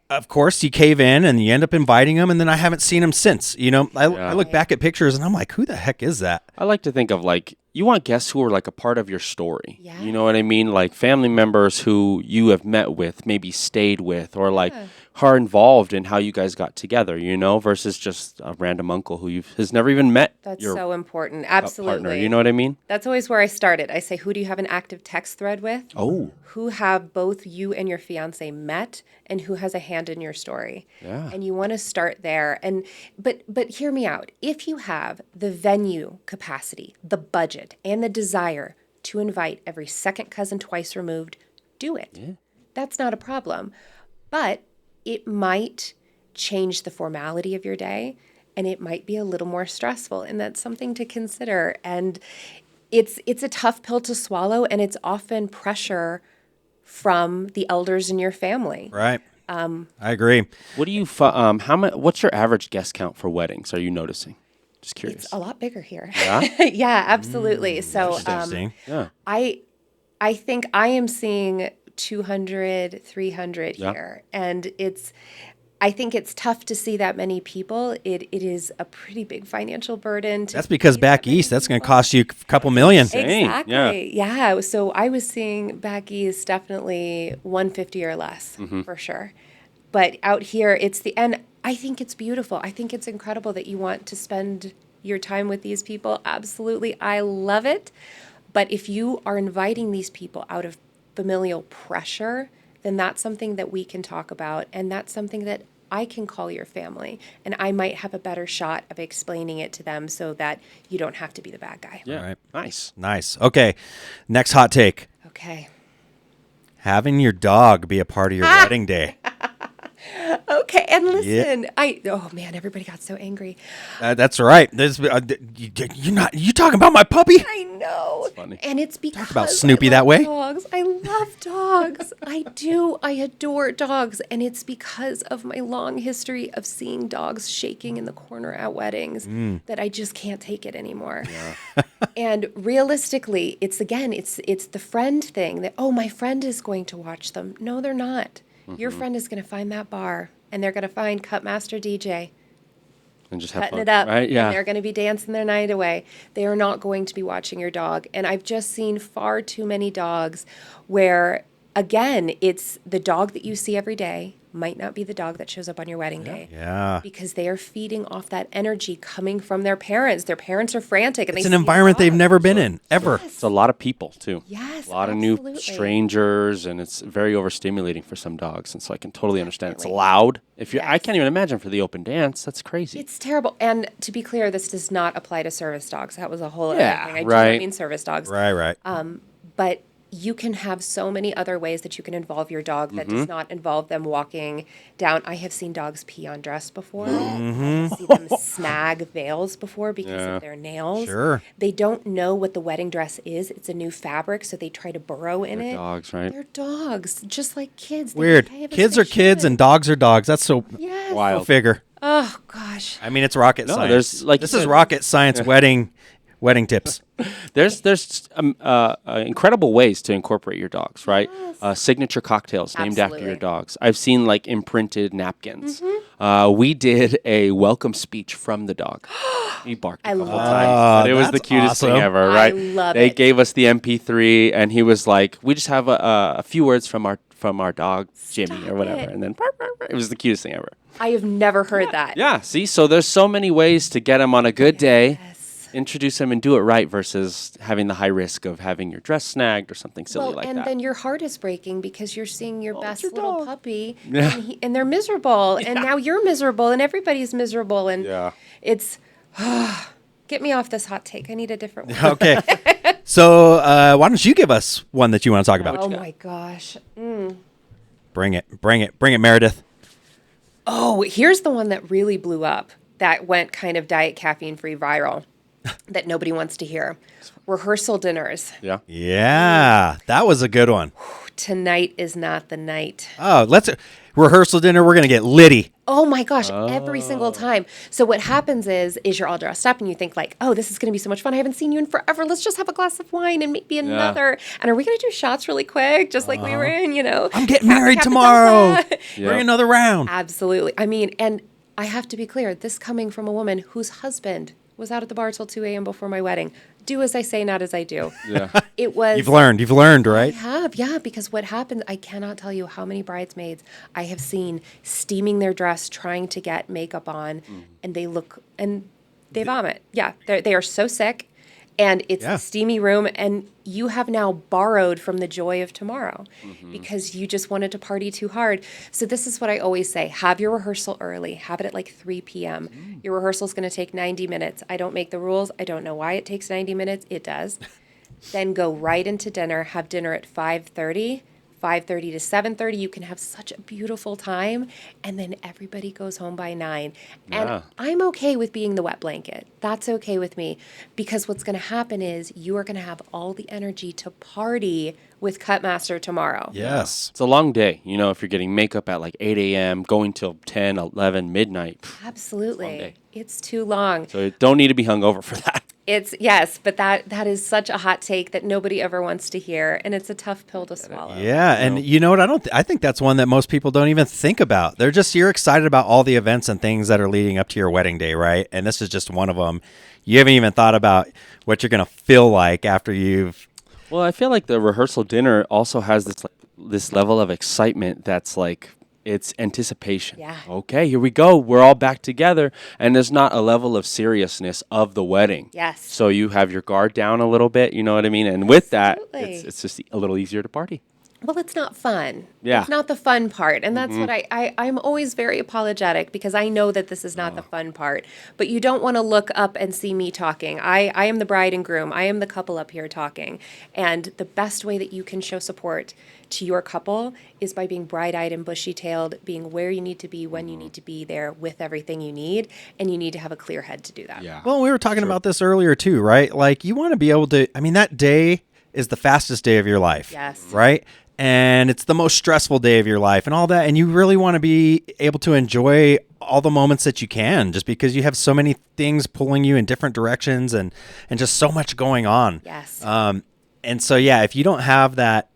of course, you cave in and you end up inviting them, and then I haven't seen them since. You know, I look back at pictures and I'm like, who the heck is that? I like to think of you want guests who are like a part of your story. Yeah. You know what I mean? Like family members who you have met with, maybe stayed with, or like are involved in how you guys got together, you know, versus just a random uncle who has never even met That's your so important. Absolutely. partner. You know what I mean? That's always where I started. I say, who do you have an active text thread with? Oh. Who have both you and your fiance met, and who has a hand in your story? Yeah. And you want to start there. And but hear me out. If you have the venue capacity, the budget, and the desire to invite every second cousin twice removed, do it. Yeah. That's not a problem. But it might change the formality of your day, and it might be a little more stressful, and that's something to consider. And it's a tough pill to swallow, and it's often pressure from the elders in your family. Right. I agree. What do you what's your average guest count for weddings? Are you noticing? Just curious. It's a lot bigger here. Yeah? Yeah, absolutely. So Interesting. Yeah. I think I am seeing 200, 300 here. And I think it's tough to see that many people. It is a pretty big financial burden. That's because back east, that's going to cost you a couple million. Exactly. Yeah. So I was seeing back east definitely 150 or less for sure. But out here, and I think it's beautiful. I think it's incredible that you want to spend your time with these people. Absolutely. I love it. But if you are inviting these people out of familial pressure, then that's something that we can talk about. And that's something that I can call your family. And I might have a better shot of explaining it to them so that you don't have to be the bad guy. Yeah. All right. Nice. Okay. Next hot take. Okay. Having your dog be a part of your wedding day. Okay, and listen, oh man, everybody got so angry. That's right. You talking about my puppy? I know. That's funny. And it's because Talk about Snoopy I that love way. Dogs. I love dogs. I do. I adore dogs, and it's because of my long history of seeing dogs shaking in the corner at weddings that I just can't take it anymore. Yeah. And realistically, it's the friend thing that, oh, my friend is going to watch them. No, they're not. Your friend is going to find that bar, and they're going to find Cutmaster DJ And just have cutting fun. it up. Right? Yeah. And they're going to be dancing their night away. They are not going to be watching your dog. And I've just seen far too many dogs where, again, it's the dog that you see every day might not be the dog that shows up on your wedding day. Yeah. Because they are feeding off that energy coming from their parents. Their parents are frantic. And It's they an see the environment they've dog. never been in, ever. It's a lot of people, too. Yes, A lot absolutely. of new strangers, and it's very overstimulating for some dogs. And so I can totally understand. It's Definitely. loud. I Yes. can't even imagine for the open dance. That's crazy. It's terrible. And to be clear, this does not apply to service dogs. That was a whole Yeah, other thing. I do right. not mean service dogs. Right. But you can have so many other ways that you can involve your dog that does not involve them walking down. I have seen dogs pee on dress before. I've seen them snag veils before because of their nails. Sure. They don't know what the wedding dress is. It's a new fabric, so they try to burrow in it. Dogs, right? They're dogs, just like kids. They Weird. behave as Kids they are kids should. and dogs are dogs. That's so Yes. Wild. figure. Oh, gosh. I mean, it's rocket No, science. there's, like you this is said- rocket science wedding tips. There's incredible ways to incorporate your dogs, right? Signature cocktails named after your Absolutely. dogs. I've seen like imprinted napkins. We did a welcome speech from the dog. He barked a couple love times. But it was the that's cutest thing awesome. ever, I right? love They it. gave us the MP3, and he was like, "We just have a few words from our dog Jimmy or whatever," it. and then it was the cutest thing ever. I have never heard that. Yeah, see, so there's so many ways to get him on a good day. Introduce him and do it right versus having the high risk of having your dress snagged or something silly like and that. then your heart is breaking because you're seeing your best your little dog. puppy and they're miserable and now you're miserable and everybody's miserable and Yeah. it's Get me off this hot take. I need a different one. Okay. So why don't you give us one that you want to talk about? Oh my gosh. Bring it, Meredith. Oh, here's the one that really blew up. That went kind of diet caffeine free viral. That nobody wants to hear. Rehearsal dinners. Yeah. Yeah, that was a good one. Tonight is not the night. Oh, rehearsal dinner. We're gonna get litty. Oh my gosh, every single time. So what happens is you're all dressed up and you think like, oh, this is going to be so much fun. I haven't seen you in forever. Let's just have a glass of wine and maybe another. And are we going to do shots really quick, just like we were in, I'm getting married tomorrow. Yeah. Bring another round. Absolutely. I mean, and I have to be clear, this coming from a woman whose husband was out at the bar till 2 a.m. before my wedding. Do as I say, not as I do. Yeah. It was. You've learned, right? I have, yeah, because what happens, I cannot tell you how many bridesmaids I have seen steaming their dress, trying to get makeup on, and they look, and they vomit. Yeah, they are so sick, and it's a steamy room, and you have now borrowed from the joy of tomorrow because you just wanted to party too hard. So this is what I always say. Have your rehearsal early. Have it at like 3 p.m. Your rehearsal is going to take 90 minutes. I don't make the rules. I don't know why it takes 90 minutes. It does. Then go right into dinner. Have dinner at 5:30 to 7:30. You can have such a beautiful time, and then everybody goes home by 9. Yeah. And I'm okay with being the wet blanket. That's okay with me, because what's going to happen is you are going to have all the energy to party with Cutmaster tomorrow. Yes. It's a long day. You know, if you're getting makeup at like 8 a.m., going till 10, 11, midnight. Absolutely. day. It's too long. So you don't need to be hungover for that. Yes, but that is such a hot take that nobody ever wants to hear, and it's a tough pill to swallow. Yeah, and you know what? I think that's one that most people don't even think about. You're excited about all the events and things that are leading up to your wedding day, right? And this is just one of them. You haven't even thought about what you're going to feel like after you've. Well, I feel like the rehearsal dinner also has this level of excitement that's like, it's anticipation. Yeah. Okay, here we go. We're all back together. And there's not a level of seriousness of the wedding. Yes. So you have your guard down a little bit, you know what I mean? And with that, Absolutely. it's just a little easier to party. Well, it's not fun. Yeah. It's not the fun part. And that's what I'm always very apologetic, because I know that this is not the fun part. But you don't want to look up and see me talking. I am the bride and groom. I am the couple up here talking. And the best way that you can show support to your couple is by being bright-eyed and bushy-tailed, being where you need to be, when you need to be there, with everything you need. And you need to have a clear head to do that. Yeah. Well, we were talking about this earlier too, right? Like you want to be able to. I mean, that day is the fastest day of your life. Yes. Right. And it's the most stressful day of your life and all that. And you really want to be able to enjoy all the moments that you can, just because you have so many things pulling you in different directions and just so much going on. Yes. And so, yeah, if you don't have that,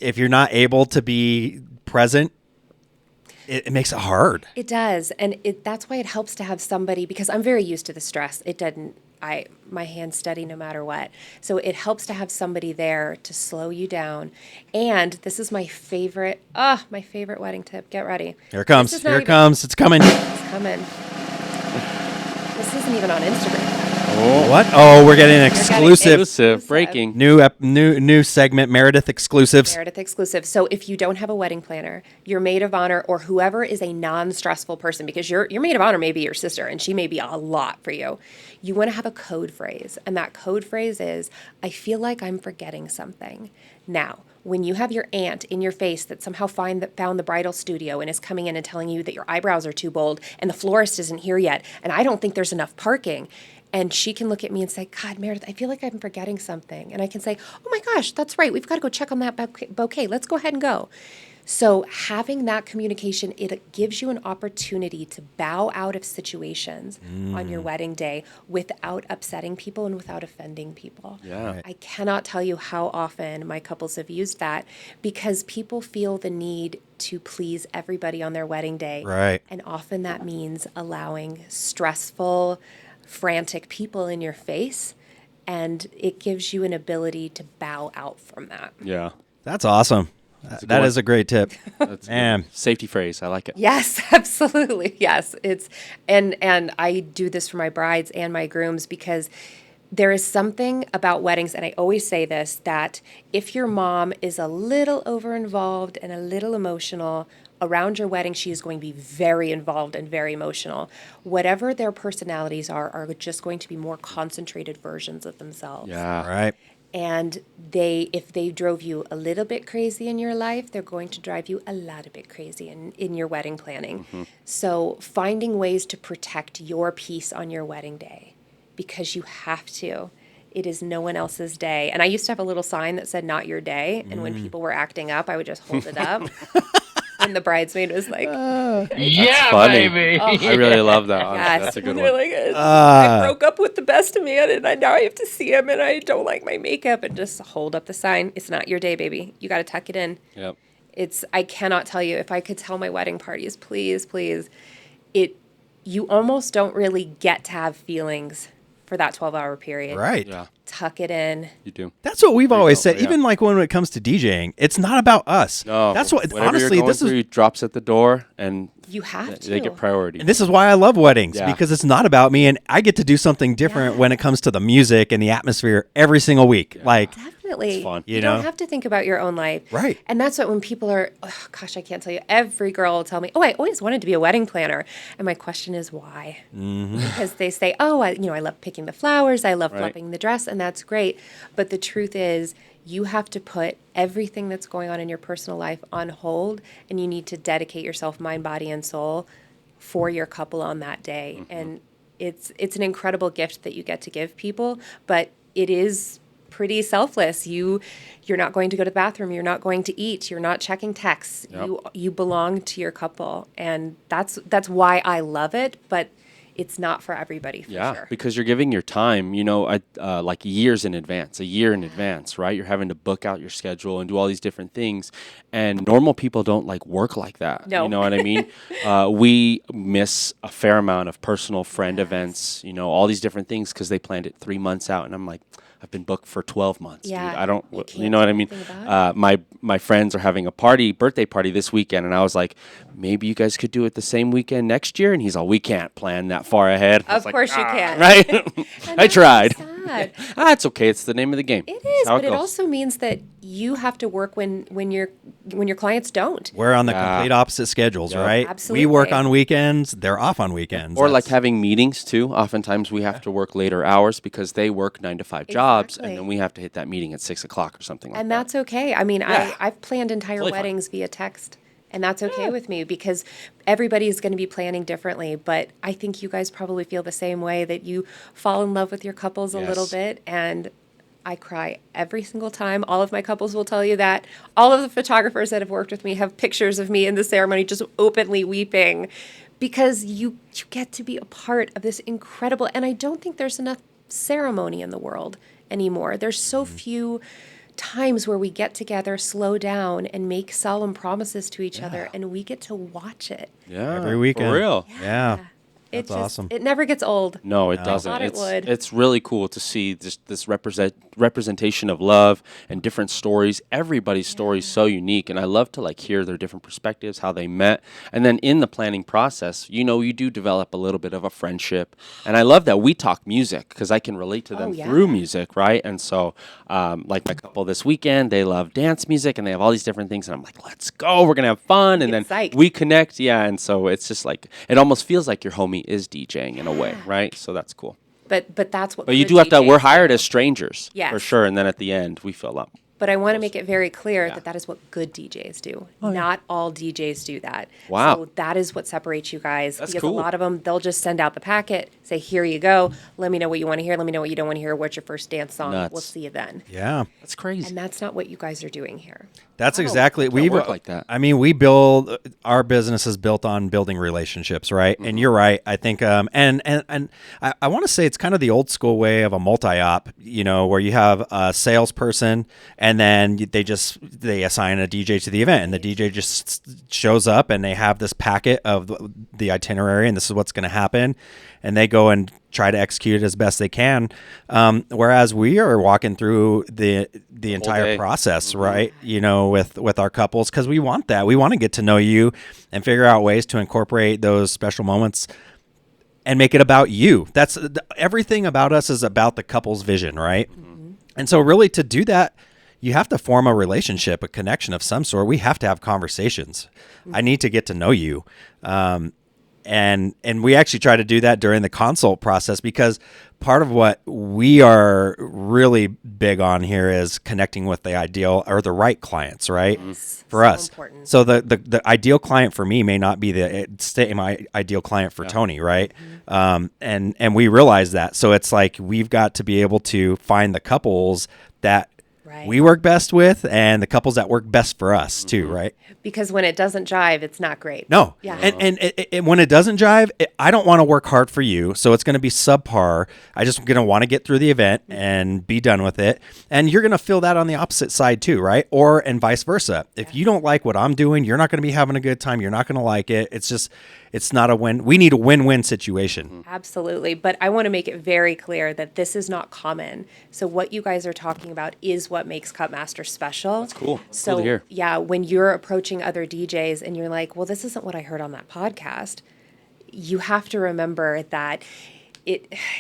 if you're not able to be present, it makes it hard. It does. And that's why it helps to have somebody, because I'm very used to the stress. My hand's steady no matter what. So it helps to have somebody there to slow you down. And this is my favorite wedding tip. Get ready. Here it comes. This is not Here it even- comes. It's coming. It's coming. This isn't even on Instagram. What? Oh, we're getting an exclusive. Exclusive, breaking. New segment, Meredith exclusives. Meredith exclusive. So if you don't have a wedding planner, your maid of honor or whoever is a non-stressful person, because your maid of honor may be your sister and she may be a lot for you, you want to have a code phrase. And that code phrase is, I feel like I'm forgetting something. Now, when you have your aunt in your face that somehow found the bridal studio and is coming in and telling you that your eyebrows are too bold and the florist isn't here yet and I don't think there's enough parking, and she can look at me and say, God, Meredith, I feel like I'm forgetting something. And I can say, oh my gosh, that's right. We've got to go check on that bouquet. Let's go ahead and go. So having that communication, it gives you an opportunity to bow out of situations on your wedding day without upsetting people and without offending people. Yeah. I cannot tell you how often my couples have used that, because people feel the need to please everybody on their wedding day. Right. And often that means allowing stressful, frantic people in your face, and it gives you an ability to bow out from that. Yeah. That's awesome. That one. is a great tip. That's a good Man. safety phrase. I like it. Yes, absolutely. Yes. It's and I do this for my brides and my grooms, because there is something about weddings, and I always say this, that if your mom is a little over-involved and a little emotional, around your wedding, she is going to be very involved and very emotional. Whatever their personalities are just going to be more concentrated versions of themselves. Yeah. Right. And if they drove you a little bit crazy in your life, they're going to drive you a lot of bit crazy in your wedding planning. So finding ways to protect your peace on your wedding day, because you have to. It is no one else's day. And I used to have a little sign that said, not your day. And when people were acting up, I would just hold it up. And the bridesmaid was like, Yeah, Funny. baby. I really love that. Honestly. yes. That's a good And one. they're like, I broke up with the best man and now I have to see him and I don't like my makeup. And just hold up the sign. It's not your day, baby. You got to tuck it in. Yep. I cannot tell you, if I could tell my wedding parties, please, you almost don't really get to have feelings for that 12-hour period. Right. Yeah. Tuck it in. You do. That's what we've always said. yeah. Even like when it comes to DJing, it's not about us. No. That's what, whatever honestly, you're going this is, through, drops at the door, and You have to. they get priority. and this is why I love weddings, Yeah. because it's not about me, and I get to do something different when it comes to the music and the atmosphere every single week. Like, Definitely. It's fun. You You don't know? have to think about your own life. Right. And that's what when people are, oh, gosh, I can't tell you. Every girl will tell me, oh, I always wanted to be a wedding planner. And my question is why? Because they say, oh, I love picking the flowers. I love Right. flipping the dress. And that's great. But the truth is, you have to put everything that's going on in your personal life on hold. And you need to dedicate yourself, mind, body, and soul for your couple on that day. And it's an incredible gift that you get to give people. But it is pretty selfless. You're not going to go to the bathroom. You're not going to eat. You're not checking texts. Yep. You belong to your couple, and that's why I love it. But it's not for everybody, for Yeah, sure. because you're giving your time, like years in advance, a year in advance, right? You're having to book out your schedule and do all these different things. And normal people don't like work like that. No. You know what I mean? We miss a fair amount of personal friend events, all these different things because they planned it 3 months out. And I'm like, I've been booked for 12 months. Yeah, Dude. I don't, you you can't know what do I mean? anything about My friends are having a birthday party this weekend. And I was like, maybe you guys could do it the same weekend next year. And he's all, we can't plan that far ahead. I was Of like, course you can. right? And I that's tried. sad. It's okay. It's the name of the game. It It's is, how but it goes. also means that you have to work when your clients don't. we're on the Yeah. complete opposite schedules, right? Absolutely. We work on weekends, they're off on weekends. Or like That's- having meetings too. Oftentimes we have to work later hours because they work 9 to 5 jobs, and Exactly. then we have to hit that meeting at 6 o'clock or something like And that. that's okay. I mean, Yeah. I've planned entire Totally fine. weddings via text, and that's okay with me because everybody's going to be planning differently. But I think you guys probably feel the same way, that you fall in love with your couples a little Yes. bit, and I cry every single time. All of my couples will tell you that. All of the photographers that have worked with me have pictures of me in the ceremony just openly weeping, because you get to be a part of this incredible, and I don't think there's enough ceremony in the world anymore. There's so few times where we get together, slow down, and make solemn promises to each other, and we get to watch it. Yeah, every weekend. For real. Yeah. It's That's awesome. It never gets old. No, it doesn't. Thought it would. It's really cool to see this representation of love and different stories. Everybody's story is so unique, and I love to like hear their different perspectives, how they met, and then in the planning process, you do develop a little bit of a friendship. And I love that we talk music because I can relate to them yeah. through music, right? And so, like my couple this weekend, they love dance music and they have all these different things, and I'm like, let's go, we're gonna have fun, and then Get psyched. we connect, yeah. And so it's just like it almost feels like your homie is DJing in a way, right? So that's cool. But that's what. But you good do have to. DJs We're hired as strangers, Yes. for sure. And then at the end, we fill up. But I want to make it very clear that that is what good DJs do. Not all DJs do that. Wow. So that is what separates you guys. That's because cool. a lot of them, they'll just send out the packet, say, here you go. Let me know what you want to hear. Let me know what you don't want to hear. What's your first dance song? Nuts. We'll see you then. Yeah. That's crazy. And that's not what you guys are doing here. That's exactly we work like that. I mean, we build our business is built on building relationships, right? And you're right. I think, and I want to say it's kind of the old school way of a multi-op, where you have a salesperson and then they assign a DJ to the event, and the DJ just shows up and they have this packet of the itinerary, and this is what's going to happen, and they go and try to execute it as best they can. Whereas we are walking through the entire day. process, right? With our couples, because we want that. We want to get to know you and figure out ways to incorporate those special moments and make it about you. Everything about us is about the couple's vision, right? And so really to do that, you have to form a relationship, a connection of some sort. We have to have conversations. I need to get to know you. And we actually try to do that during the consult process, because part of what we are really big on here is connecting with the ideal or the right clients, right? For So us. important. So the ideal client for me may not be the same ideal client for Tony, right? And we realize that. So it's like we've got to be able to find the couples that Right. we work best with and the couples that work best for us too, right? Because when it doesn't jive, it's not great. No. Yeah. And when it doesn't jive, I don't want to work hard for you. So it's going to be subpar. I just going to want to get through the event and be done with it. And you're going to feel that on the opposite side too, right? And vice versa. If you don't like what I'm doing, you're not going to be having a good time. You're not going to like it. It's not a win. We need a win-win situation. Absolutely. But I want to make it very clear that this is not common. So what you guys are talking about is what makes Cutmaster special. That's cool. It's So cool to hear. yeah, when you're approaching other DJs and you're like, well, this isn't what I heard on that podcast, you have to remember that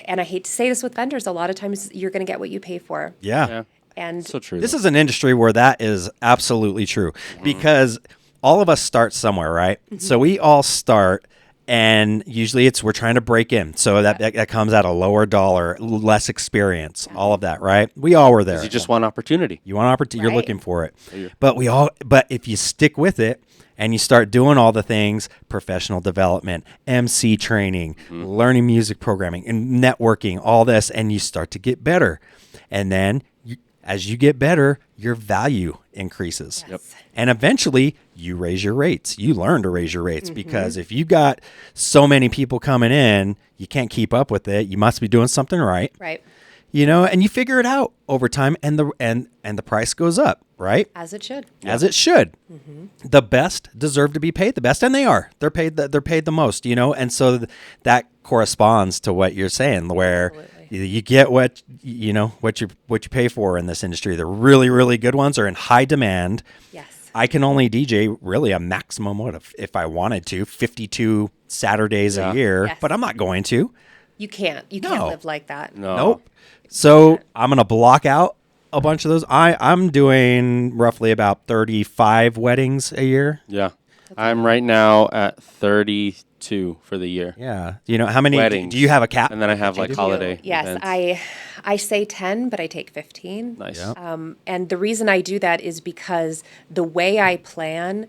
and I hate to say this with vendors, a lot of times you're going to get what you pay for. Yeah. And So true. This is an industry where that is absolutely true, because all of us start somewhere, right? So we all start, and usually we're trying to break in. So that comes at a lower dollar, less experience, all of that, right? We all were there. You just want opportunity. You want opportunity. You're Right. looking for it. But if you stick with it and you start doing all the things, professional development, MC training, learning music programming, and networking, all this, and you start to get better. And then as you get better, your value increases. Yep. And eventually you raise your rates. You learn to raise your rates, because if you got so many people coming in, you can't keep up with it. You must be doing something right. right, And you figure it out over time, and the price goes up, right? as it should. As it should. The best deserve to be paid the best, and they are. They're paid the most, and so that corresponds to what you're saying, where Absolutely. you get what you pay for in this industry. The really, really good ones are in high demand. Yes. I can only DJ really a maximum if I wanted to 52 Saturdays a year, Yes. but I'm not going to. You can't No. live like that. No. Nope. So I'm going to block out a bunch of those. I'm doing roughly about 35 weddings a year. Yeah. I'm right now at 32 for the year. Yeah. How many Weddings. do you have a cap? And then I have like holiday Yes, events. I say 10, but I take 15. Nice. And the reason I do that is because the way I plan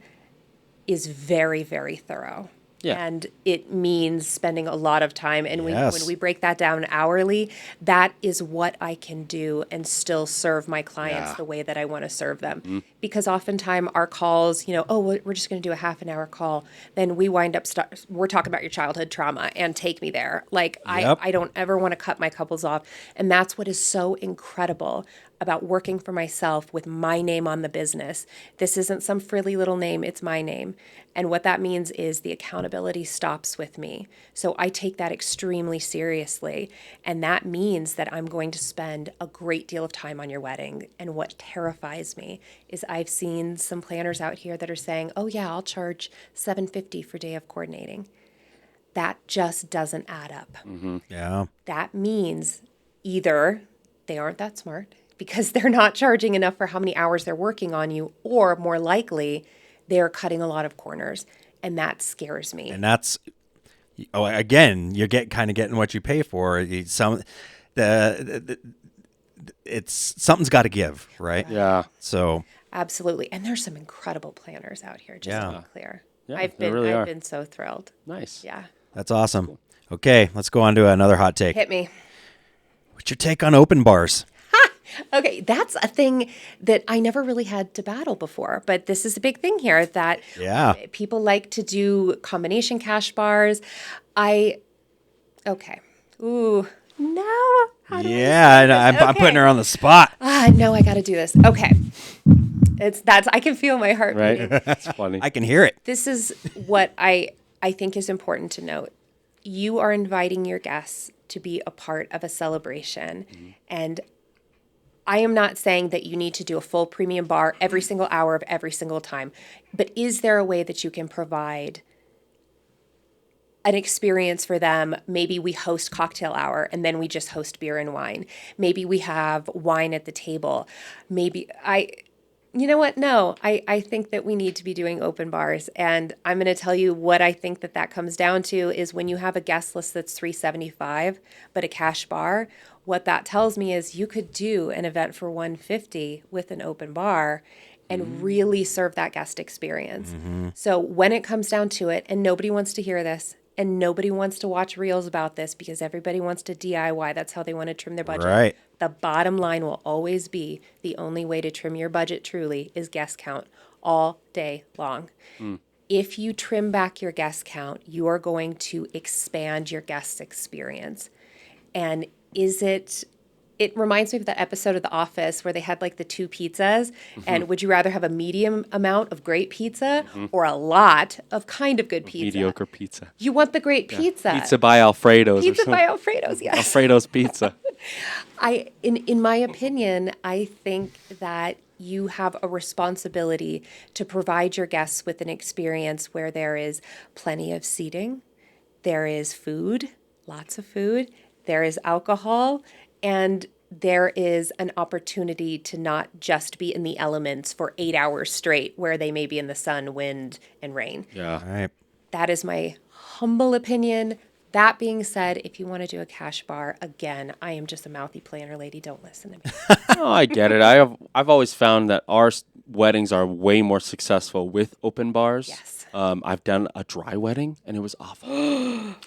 is very, very thorough. Yeah. And it means spending a lot of time. And Yes. when we break that down hourly, that is what I can do and still serve my clients the way that I want to serve them. Because oftentimes our calls, we're just going to do a half an hour call. Then we wind up, we're talking about your childhood trauma and take me there. Like Yep. I don't ever want to cut my couples off. And that's what is so incredible about working for myself with my name on the business. This isn't some frilly little name, it's my name. And what that means is the accountability stops with me. So I take that extremely seriously. And that means that I'm going to spend a great deal of time on your wedding. And what terrifies me is I've seen some planners out here that are saying, oh yeah, I'll charge $750 for day of coordinating. That just doesn't add up. Yeah. That means either they aren't that smart because they're not charging enough for how many hours they're working on you, or more likely, they're cutting a lot of corners. And that scares me. And that's again, you're getting what you pay for. Something's got to give, right? Yeah. So Absolutely. And there's some incredible planners out here, just to Yeah. be clear. Yeah, I've there really are. been so thrilled. Nice. Yeah. that's awesome. Okay, let's go on to another hot take. Hit me. What's your take on open bars? Okay, that's a thing that I never really had to battle before, but this is a big thing here that Yeah. people like to do combination cash bars. Okay. Ooh, no. How do I Yeah, and I'm Okay. putting her on the spot. No, I got to do this. Okay. I can feel my heart beating. Right? That's funny. I can hear it. This is what I think is important to note. You are inviting your guests to be a part of a celebration. And I am not saying that you need to do a full premium bar every single hour of every single time. But is there a way that you can provide an experience for them. Maybe we host cocktail hour and then we just host beer and wine. Maybe we have wine at the table. You know what? No, I think that we need to be doing open bars. And I'm going to tell you what I think that comes down to is when you have a guest list that's $375, but a cash bar, what that tells me is you could do an event for $150 with an open bar and really serve that guest experience. So when it comes down to it, and nobody wants to hear this, and nobody wants to watch reels about this because everybody wants to DIY. That's how they want to trim their budget. Right. The bottom line will always be the only way to trim your budget truly is guest count all day long. If you trim back your guest count, you are going to expand your guest experience. And it reminds me of that episode of The Office where they had like the 2 pizzas. And would you rather have a medium amount of great pizza or a lot of kind of good pizza? Mediocre pizza. You want the great pizza. Pizza by Alfredo's. Pizza by Alfredo's, yes. Alfredo's pizza. In my opinion, I think that you have a responsibility to provide your guests with an experience where there is plenty of seating, there is food, lots of food, there is alcohol, and there is an opportunity to not just be in the elements for 8 hours straight where they may be in the sun, wind, and rain. Yeah. All right. That is my humble opinion. That being said, if you want to do a cash bar, again, I am just a mouthy planner lady. Don't listen to me. No, I get it. I've always found that our weddings are way more successful with open bars. Yes. I've done a dry wedding, and it was awful.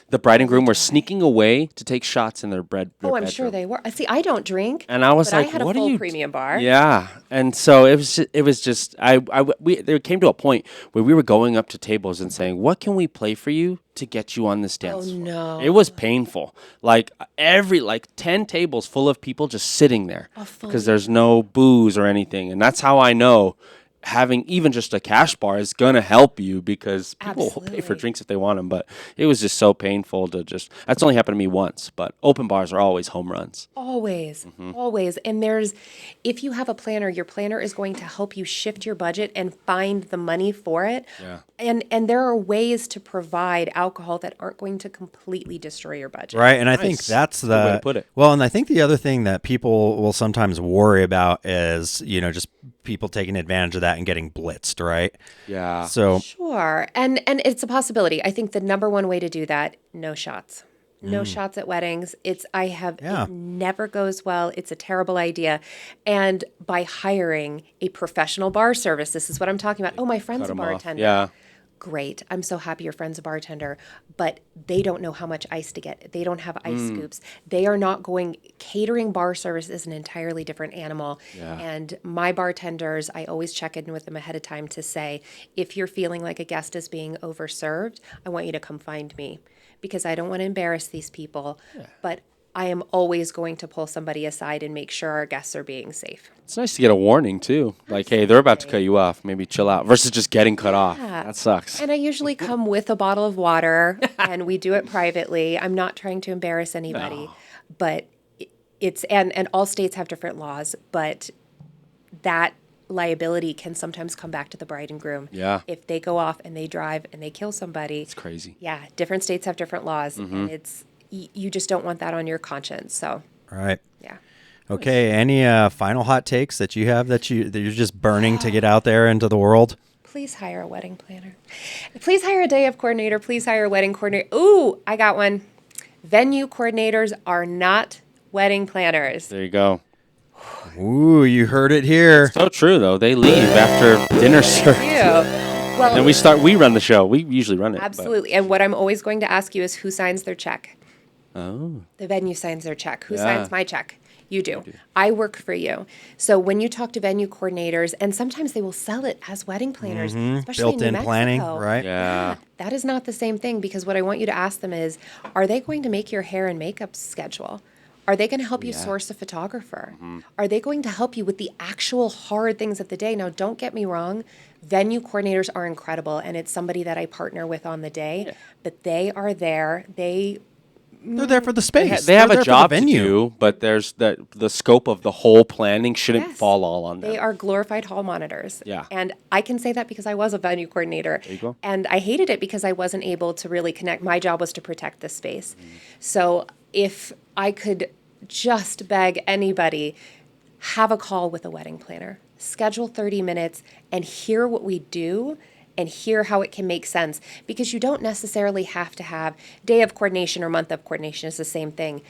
The bride and groom were sneaking away to take shots in their I'm sure they were. See, I don't drink. And I was but like, I had "What a are full you?" premium bar. Yeah, and so it was just there came to a point where we were going up to tables and saying, "What can we play for you to get you on this dance floor?" No. It was painful. Like 10 tables full of people just sitting there because there's no booze or anything, and that's how I know having even just a cash bar is going to help you because people will pay for drinks if they want them. But it was just so painful to that's only happened to me once, but open bars are always home runs. Always, always. And if you have a planner, your planner is going to help you shift your budget and find the money for it. Yeah. And there are ways to provide alcohol that aren't going to completely destroy your budget. Right. And I think that's Good way to put it. Well, and I think the other thing that people will sometimes worry about is, just people taking advantage of that and getting blitzed, right? Yeah. So Sure. And it's a possibility. I think the number one way to do that, no shots. No shots at weddings. It never goes well. It's a terrible idea. And by hiring a professional bar service, this is what I'm talking about. Oh, my friend's a bartender. Yeah. Great. I'm so happy your friend's a bartender, but they don't know how much ice to get. They don't have ice scoops. They are not catering bar service is an entirely different animal. Yeah. And my bartenders, I always check in with them ahead of time to say, if you're feeling like a guest is being overserved, I want you to come find me because I don't want to embarrass these people, but I am always going to pull somebody aside and make sure our guests are being safe. It's nice to get a warning too. Like, hey, they're about to cut you off. Maybe chill out versus just getting cut off. That sucks. And I usually come with a bottle of water and we do it privately. I'm not trying to embarrass anybody, but and all states have different laws, but that liability can sometimes come back to the bride and groom. Yeah. If they go off and they drive and they kill somebody. It's crazy. Yeah. Different states have different laws and you just don't want that on your conscience. So, all right. yeah. Okay. Any final hot takes that you have that you're just burning to get out there into the world? Please hire a wedding planner. Please hire a day of coordinator. Please hire a wedding coordinator. Ooh, I got one. Venue coordinators are not wedding planners. There you go. Ooh, you heard it here. So true though. They leave after dinner service. Well, And we run the show. We usually run it. Absolutely. And what I'm always going to ask you is who signs their check? Oh. The venue signs their check. Who Yeah. signs my check? You do. I work for you. So when you talk to venue coordinators, and sometimes they will sell it as wedding planners, especially in New Built-in Mexico. planning, right? Yeah. That is not the same thing because what I want you to ask them is, are they going to make your hair and makeup schedule? Are they going to help you source a photographer? Are they going to help you with the actual hard things of the day? Now, don't get me wrong. Venue coordinators are incredible, and it's somebody that I partner with on the day. But they are there. They They're there for the space. They have They're a there for the job to venue. do, but there's the scope of the whole planning shouldn't Yes. fall all on them. They are glorified hall monitors. Yeah. And I can say that because I was a venue coordinator. There you go. And I hated it because I wasn't able to really connect. My job was to protect the space. So if I could just beg anybody, have a call with a wedding planner, schedule 30 minutes and hear what we do and hear how it can make sense, because you don't necessarily have to have day of coordination or month of coordination is the same thing,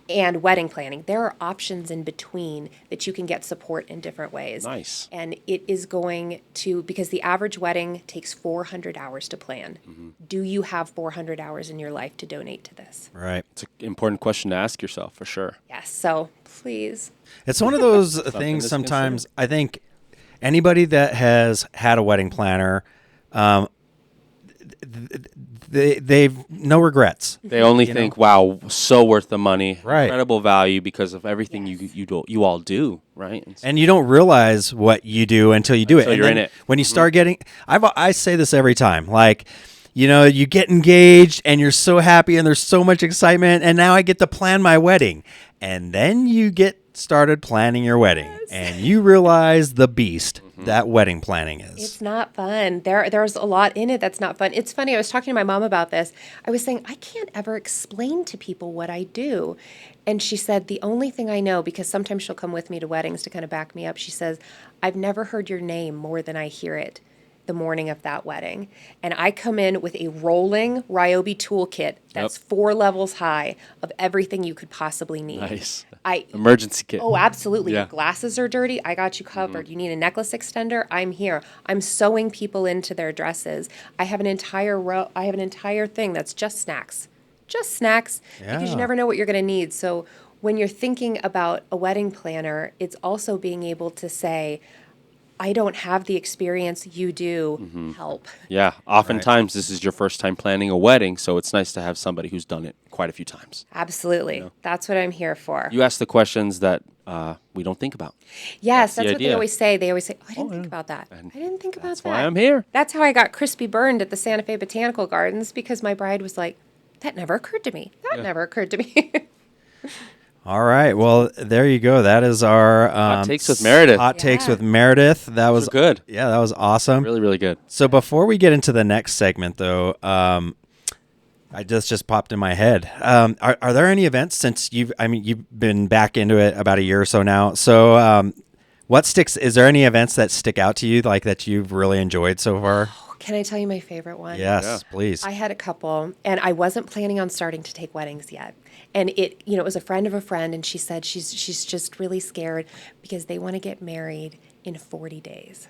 and wedding planning. There are options in between that you can get support in different ways. Nice. And it is going to, because the average wedding takes 400 hours to plan. Do you have 400 hours in your life to donate to this? Right. It's an important question to ask yourself for sure. Yes, so please. It's one of those to things sometimes, consider. I think anybody that has had a wedding planner, they've no regrets. They only think, wow, so worth the money, Right. incredible value because of everything you all do, right? And so- And you don't realize what you do until you do it. Until And you're then in it. When you start getting, I say this every time, like, you know, you get engaged and you're so happy and there's so much excitement, and now I get to plan my wedding. And then you get started planning your wedding and you realize the beast that wedding planning is. It's not fun. There's a lot in it that's not fun. It's funny, I was talking to my mom about this. I was saying, I can't ever explain to people what I do. And she said, the only thing I know, because sometimes she'll come with me to weddings to kind of back me up, she says, I've never heard your name more than I hear it the morning of that wedding. And I come in with a rolling Ryobi toolkit that's 4 levels high of everything you could possibly need. Nice. I Emergency kit. Oh, absolutely. Yeah. Your glasses are dirty. I got you covered. You need a necklace extender. I'm here. I'm sewing people into their dresses. I have an entire row. I have an entire thing that's just snacks. Just snacks. Because Yeah. you never know what you're going to need. So when you're thinking about a wedding planner, it's also being able to say, I don't have the experience you do. Help. Yeah. Oftentimes, this is your first time planning a wedding, so it's nice to have somebody who's done it quite a few times. Absolutely. That's what I'm here for. You ask the questions that we don't think about. Yes, the that's what they idea. always say. They always say, oh, I didn't think about that. I didn't think about That's that. why I'm here. That's how I got crispy burned at the Santa Fe Botanical Gardens, because my bride was like, that never occurred to me. That never occurred to me. All right. Well, there you go. That is our Hot takes with Meredith. Hot takes Yeah. with Meredith. That was good. Yeah, that was awesome. Really, really good. So before we get into the next segment, though, I just popped in my head. Are there any events since you've been back into it about a year or so now? So is there any events that stick out to you, like that you've really enjoyed so far? Can I tell you my favorite one? Yes, please. I had a couple, and I wasn't planning on starting to take weddings yet. And it was a friend of a friend, and she said she's just really scared because they want to get married in 40 days.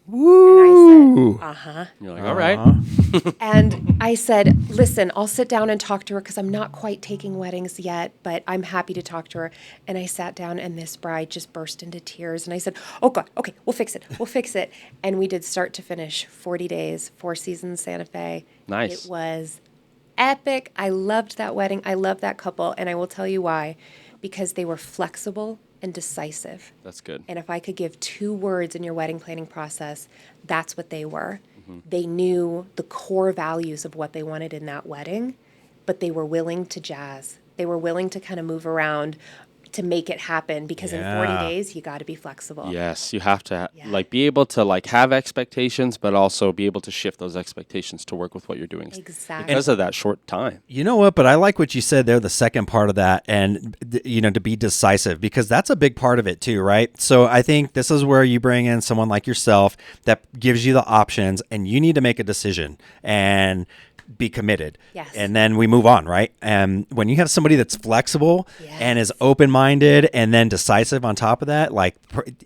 Woo! And I said, You're like, all right. And I said, listen, I'll sit down and talk to her because I'm not quite taking weddings yet, but I'm happy to talk to her. And I sat down, and this bride just burst into tears. And I said, oh, God, okay, we'll fix it. We'll fix it. And we did start to finish 40 days, 4 seasons, Santa Fe. Nice. It was epic. I loved that wedding. I loved that couple. And I will tell you why. Because they were flexible and decisive. That's good. And if I could give 2 words in your wedding planning process, that's what they were. They knew the core values of what they wanted in that wedding, but they were willing to jazz. They were willing to kind of move around to make it happen, because in 40 Yeah. days, you got to be flexible. Yes, you have to Yeah. be able to have expectations, but also be able to shift those expectations to work with what you're doing. Exactly. Because of that short time. You know what? But I like what you said there, the second part of that, and, to be decisive, because that's a big part of it too, right? So I think this is where you bring in someone like yourself that gives you the options, and you need to make a decision and be committed. Yes. And then we move on, right? And when you have somebody that's flexible Yes. and is open-minded and then decisive on top of that, like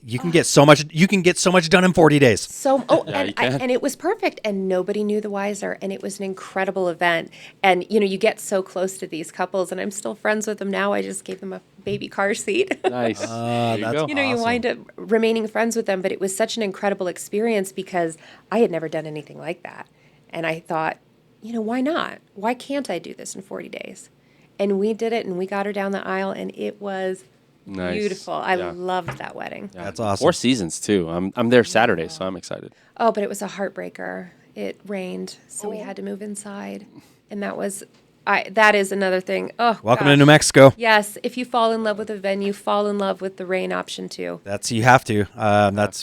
you can get so much done in 40 days. So, Yeah, you can. and it was perfect, and nobody knew the wiser, and it was an incredible event. And you get so close to these couples, and I'm still friends with them now. I just gave them a baby car seat. Nice. There you that's go. You Awesome. wind up remaining friends with them, but it was such an incredible experience because I had never done anything like that. And I thought, why not? Why can't I do this in 40 days? And we did it, and we got her down the aisle, and it was Nice. beautiful. I Yeah. loved that wedding. Yeah. That's awesome. 4 seasons too. I'm there Saturday, so I'm excited. Oh, but it was a heartbreaker. It rained, so we had to move inside. And that was, that is another thing. Oh, Welcome to gosh. New Mexico. Yes, if you fall in love with a venue, fall in love with the rain option too. You have to.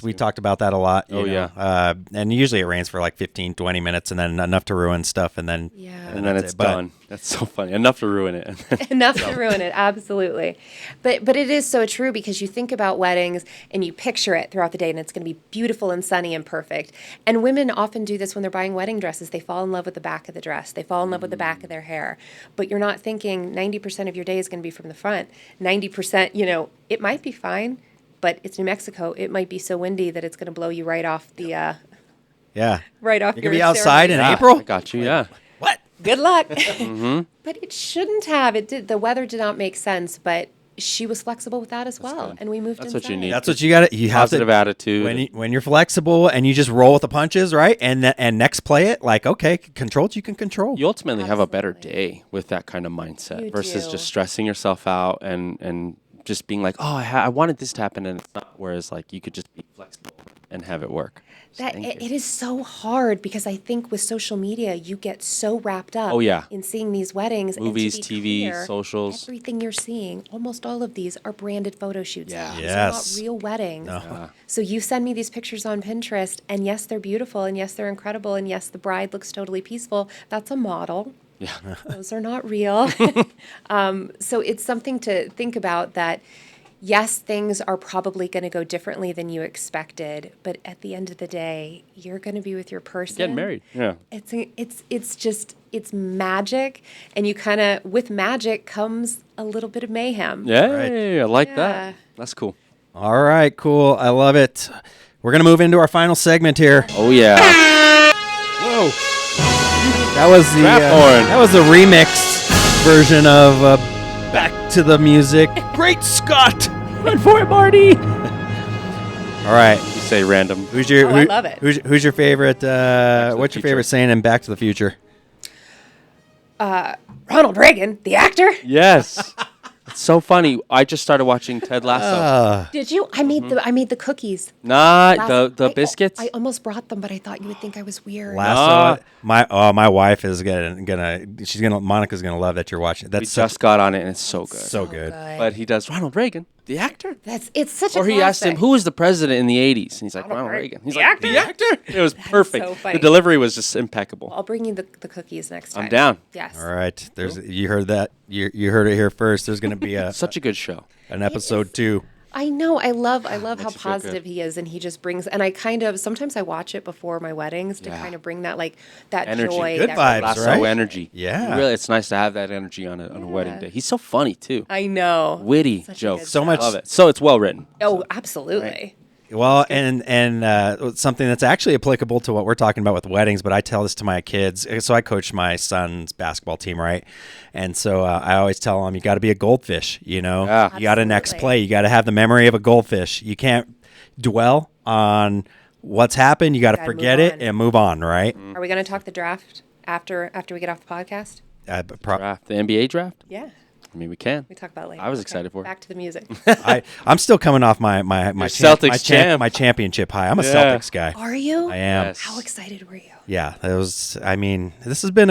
We talked about that a lot. you Oh, know. yeah. And usually it rains for like 15, 20 minutes and then enough to ruin stuff. And then, Yeah. And then that's it's it. But done. That's so funny. Enough to ruin it. Enough to ruin it, absolutely. But it is so true because you think about weddings and you picture it throughout the day and it's going to be beautiful and sunny and perfect. And women often do this when they're buying wedding dresses. They fall in love with the back of the dress. They fall in love with the back of their hair. But you're not thinking 90% of your day is going to be from the front. 90%, it might be fine, but it's New Mexico. It might be so windy that it's going to blow you right off the yeah. right off You your can be outside in ceremony. April? I got you, yeah. What? Good luck. But it shouldn't have. It did. The weather did not make sense, but she was flexible with that as well, good. and we moved That's inside. what you need. That's what you got to, you have Positive to, attitude. when you're flexible and you just roll with the punches, right? And next play it, like, okay, control what you can control. You ultimately have a better Absolutely. day with that kind of mindset You versus do. just stressing yourself out and just being like, oh, I wanted this to happen and it's not. Whereas like you could just be flexible and have it work. It is so hard because I think with social media you get so wrapped up Oh, yeah. in seeing these weddings. Movies, and to be TV, clear, socials. everything you're seeing, almost all of these are branded photo shoots. Yeah. These Yes. are not real weddings. So you send me these pictures on Pinterest, and yes, they're beautiful, and yes, they're incredible, and yes, the bride looks totally peaceful. That's a model. Yeah. Those are not real. So it's something to think about that. Yes, things are probably going to go differently than you expected, but at the end of the day, you're going to be with your person. Getting married. Yeah. It's magic, and you kind of with magic comes a little bit of mayhem. Yeah, I like Yeah. that. That's cool. All right, cool. I love it. We're going to move into our final segment here. Oh yeah. Whoa. That was the Trap horn. that was the remix version of Back to the Music. Great Scott! Run for it, Marty! All right. You say random. Who's your I love it. Who's your favorite the what's your Future. favorite saying in Back to the Future? Ronald Reagan, the actor. Yes. It's so funny. I just started watching Ted Lasso. Did you? I made the cookies. Not Last- the biscuits. I almost brought them, but I thought you would think I was weird. Lasso. My wife is Monica's gonna love that you're watching. we That's just got on it and it's so good. so good. But he does Ronald Reagan, the actor. It's such a. Or he asked him, classic. who was the president in the 80s? And he's like, Ronald Reagan. He's like, the actor? It was perfect. so funny. The delivery was just impeccable. I'll bring you the cookies next time. I'm down. Yes. All right. You heard that. You heard it here first. There's gonna be Such a good show. an episode 2. I know. I love how you feel positive good. he is, and he just brings. And I kind of sometimes I watch it before my weddings to Yeah. kind of bring that that Energy. joy, Good that vibes, Lasso right? energy. Yeah. Really, it's nice to have that energy on a wedding day. He's so funny, too. I know. Witty Such a jokes. good So show. much- Love it. So it's well written. Oh, absolutely. Well, and something that's actually applicable to what we're talking about with weddings, but I tell this to my kids. So I coach my son's basketball team, right? And so I always tell them, you got to be a goldfish, Yeah. You got to next Absolutely. play. You got to have the memory of a goldfish. You can't dwell on what's happened. You got to Gotta move forget it on. and move on, right? Are we going to talk the draft after we get off the podcast? Draft. The NBA draft? Yeah. I mean, we can. We talk about it later. I was Okay, excited for it. Back to the music. I'm still coming off my Celtics champ. my championship high. I'm a Yeah. Celtics guy. Are you? I am. Yes. How excited were you? Yeah, this has been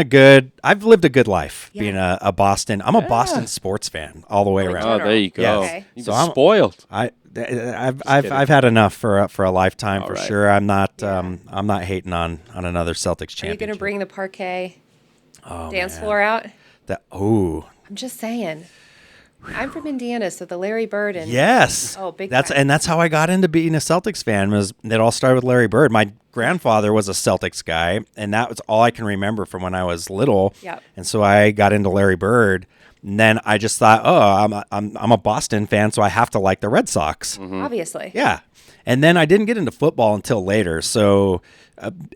I've lived a good life Yeah. being a Boston. I'm a Boston sports fan all the way around. Oh, there you go. Yes. Okay. You've So been I'm- spoiled. I've had enough for a lifetime All for right. sure. I'm not hating on another Celtics Are you championship. going to bring the parquet dance man. floor out? Oh I'm just saying. I'm from Indiana, so the Larry Bird and yes, Oh, big that's time. and that's how I got into being a Celtics fan. It all started with Larry Bird. My grandfather was a Celtics guy, and that was all I can remember from when I was little. Yep. And so I got into Larry Bird. And then I just thought, I'm a Boston fan, so I have to like the Red Sox. obviously. Yeah. And then I didn't get into football until later. So,